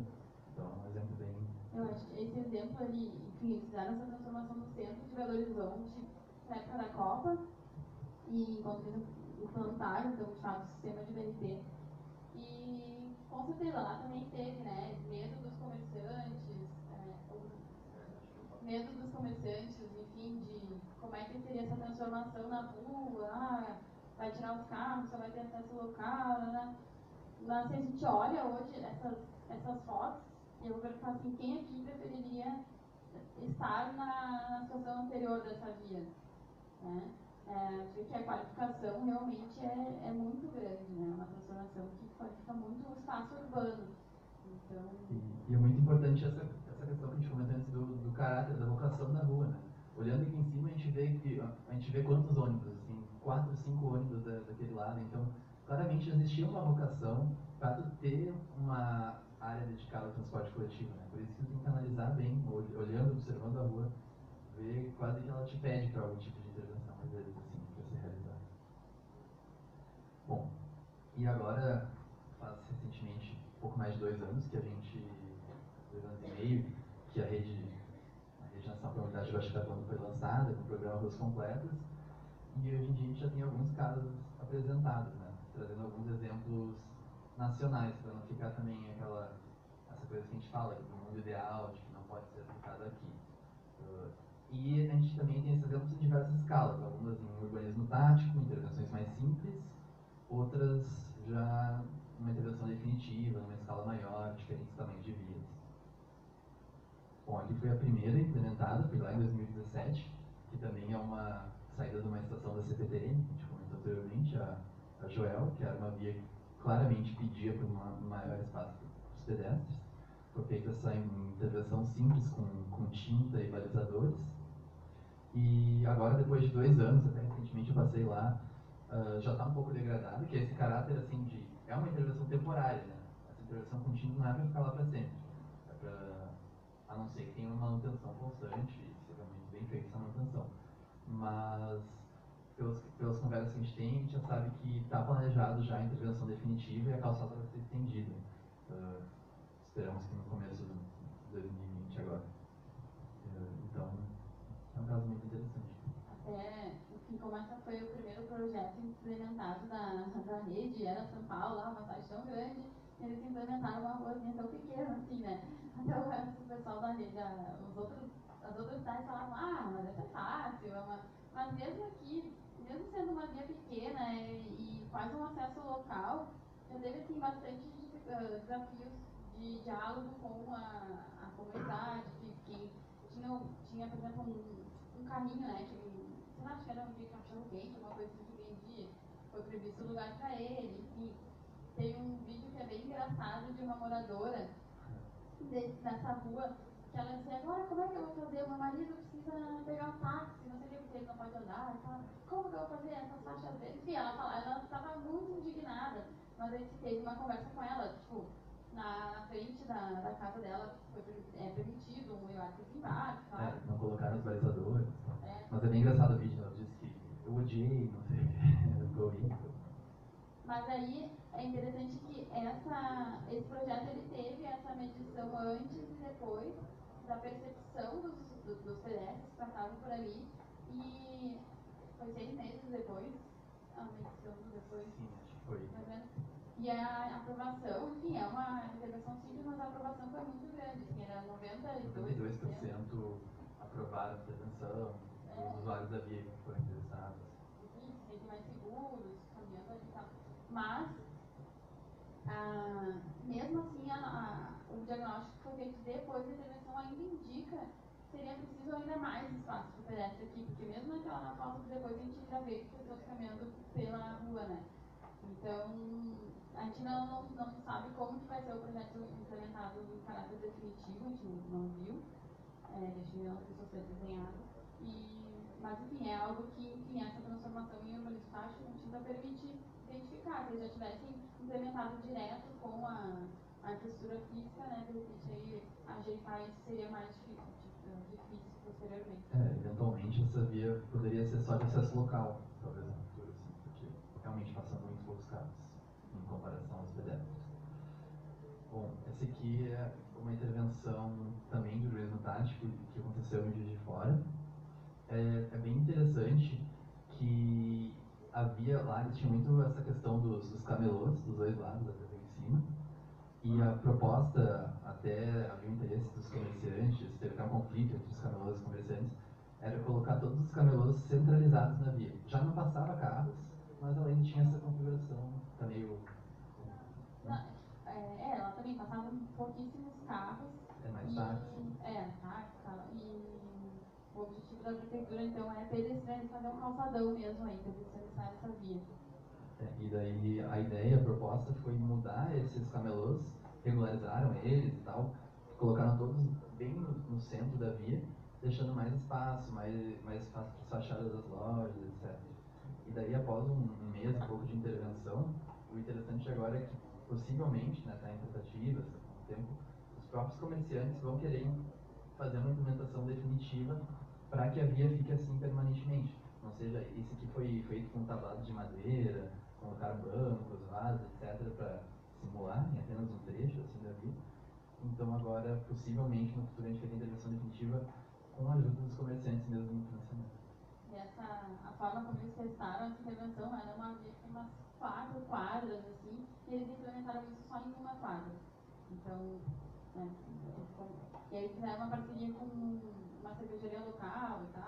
S2: então é um exemplo bem...
S1: Eu acho que esse exemplo ali, enfim, eles fizeram essa transformação do centro de Belo Horizonte na época da Copa, e quando eles implantaram, então, de fato, o sistema de BRT. E, com certeza, lá também teve, né, medo dos comerciantes, enfim, de como é que seria essa transformação na rua, vai tirar os carros, só vai ter acesso local, né? Mas se a gente olha hoje essas fotos, eu vou perguntar assim, quem aqui preferiria estar na situação anterior dessa via? Né? Acho que a qualificação realmente é muito grande, né? Uma transformação que qualifica muito o espaço urbano. Então...
S2: E é muito importante essa questão que a gente comentou antes do caráter, da vocação da rua, né? Olhando aqui em cima, a gente vê quantos ônibus, assim, 4, 5 ônibus daquele lado, então claramente existia uma vocação para tu ter uma área dedicada ao transporte coletivo, né? Por isso que tu tem que analisar bem, olhando, observando a rua, ver quase que ela te pede para algum tipo de intervenção, às vezes, assim, para ser realizada. Bom, e agora, faz recentemente, pouco mais de 2 anos, que a gente, 2 anos e meio, que a Rede Nacional para a Unidade de Baixo Carbono foi lançada, com o programa Ruas Completas, e hoje em dia a gente já tem alguns casos apresentados, né? Trazendo alguns exemplos nacionais, para não ficar também essa coisa que a gente fala, do mundo ideal, de que não pode ser aplicado aqui. E a gente também tem esses exemplos em diversas escalas, algumas em urbanismo tático, intervenções mais simples, outras já uma intervenção definitiva, numa escala maior, diferentes tamanhos de vias. Bom, aqui foi a primeira implementada, foi lá em 2017, que também é uma saída de uma estação da CPTM, que a gente comentou anteriormente, a Joel, que era uma via que claramente pedia por um maior espaço para os pedestres. Foi feita essa intervenção simples com tinta e balizadores. E agora, depois de 2 anos, até recentemente eu passei lá, já está um pouco degradado, que é esse caráter assim de... É uma intervenção temporária, né? Essa intervenção com tinta não é para ficar lá para sempre. É para... A não ser que tenha uma manutenção constante, e seja muito bem feita essa manutenção. Mas, pelas conversas que a gente já sabe que está planejado já a intervenção definitiva e a calçada vai ser estendida. Esperamos que no começo de 2020 agora. Então, é um caso muito interessante.
S1: Até, enfim, como essa foi o primeiro projeto implementado da rede, era São Paulo, lá, uma cidade tão grande, eles implementaram uma ruazinha tão pequena, assim, né? Até o pessoal da rede, as outras cidades falavam, mas essa é fácil, mas mesmo aqui, mesmo sendo uma via pequena e quase um acesso local, já teve, assim, bastante desafios de diálogo com a comunidade, que tinha, por exemplo, um carrinho, né, sei lá, acho que era um de cachorro quente, alguma coisa assim que vendia, foi previsto lugar para ele, enfim. Tem um vídeo que é bem engraçado de uma moradora dessa rua, que ela dizia, agora como é que eu vou fazer? O meu marido precisa pegar um táxi, não sei o que, porque ele não pode andar, e fala, como que eu vou fazer essas faixas dele? Enfim, ela estava muito indignada, mas a gente teve uma conversa com ela, tipo, na frente da casa dela foi permitido um elástico de embarque, claro.
S2: Não colocaram os balizadores. Mas é bem engraçado o vídeo, ela disse que eu odiei, não sei o que, ficou horrível.
S1: Mas aí é interessante que esse projeto ele teve essa medição antes e depois da percepção dos pedestres que passavam por ali, e foi 6 meses depois a medição depois.
S2: Sim, acho que foi.
S1: Tá vendo? E a aprovação, enfim, é uma intervenção simples, mas a aprovação foi muito grande, assim, era
S2: 92% aprovaram a intervenção, os usuários da via que foram interessados.
S1: Isso, mais seguros, caminhando ali e tal. Mas, mesmo assim, o diagnóstico que foi feito depois da intervenção ainda indica que seria preciso ainda mais espaço de pedestre aqui, porque mesmo naquela foto que depois a gente já vê pessoas caminhando pela rua, né? Então, a gente não sabe como que vai ser o projeto implementado em caráter definitivo, a gente não viu, deixa eu precisou ser desenhado. Mas, enfim, é algo que, enfim, essa transformação em urbanismo tático não tinha permite identificar. Se eles já tivessem implementado direto com a infraestrutura física, né, de repente aí ajeitar isso seria mais difícil posteriormente.
S2: Eventualmente essa via poderia ser só de acesso local, talvez no futuro, assim, porque realmente passa muito poucos carros em comparação aos pedestres. Bom, essa aqui é uma intervenção também do urbanismo tático que aconteceu em Juiz de Fora. É bem interessante que havia lá, eles tinham muito essa questão dos camelôs, dos dois lados, até em cima, e a proposta, até havia um interesse dos comerciantes, teve até um conflito entre os camelôs e os comerciantes, era colocar todos os camelôs centralizados na via. Já não passava carros, mas ela ainda tinha essa configuração, tá meio...
S1: Ela também passava pouquíssimos carros.
S2: É mais táxi.
S1: E o objetivo da prefeitura, então, é fazer um calçadão mesmo aí, pedestrianizar essa via.
S2: E daí a ideia, a proposta foi mudar esses camelôs, regularizaram eles e tal, colocaram todos bem no centro da via, deixando mais espaço para as fachadas das lojas, etc. E daí, após um mês e pouco de intervenção, o interessante agora é que, possivelmente, né, está em tratativas, com o tempo, os próprios comerciantes vão querer fazer uma implementação definitiva para que a via fique assim permanentemente. Não seja, isso aqui foi feito com tablados de madeira, colocaram bancos, vasos, etc., para simular em apenas um trecho assim da via. Então agora, possivelmente, no futuro a gente vai ter intervenção definitiva com a ajuda dos comerciantes mesmo no financiamento.
S1: E a forma como eles testaram essa intervenção era uma via com umas 4 quadras, assim, e eles implementaram isso só em uma quadra. Então, e aí fizeram uma parceria com uma cervejaria local e tal.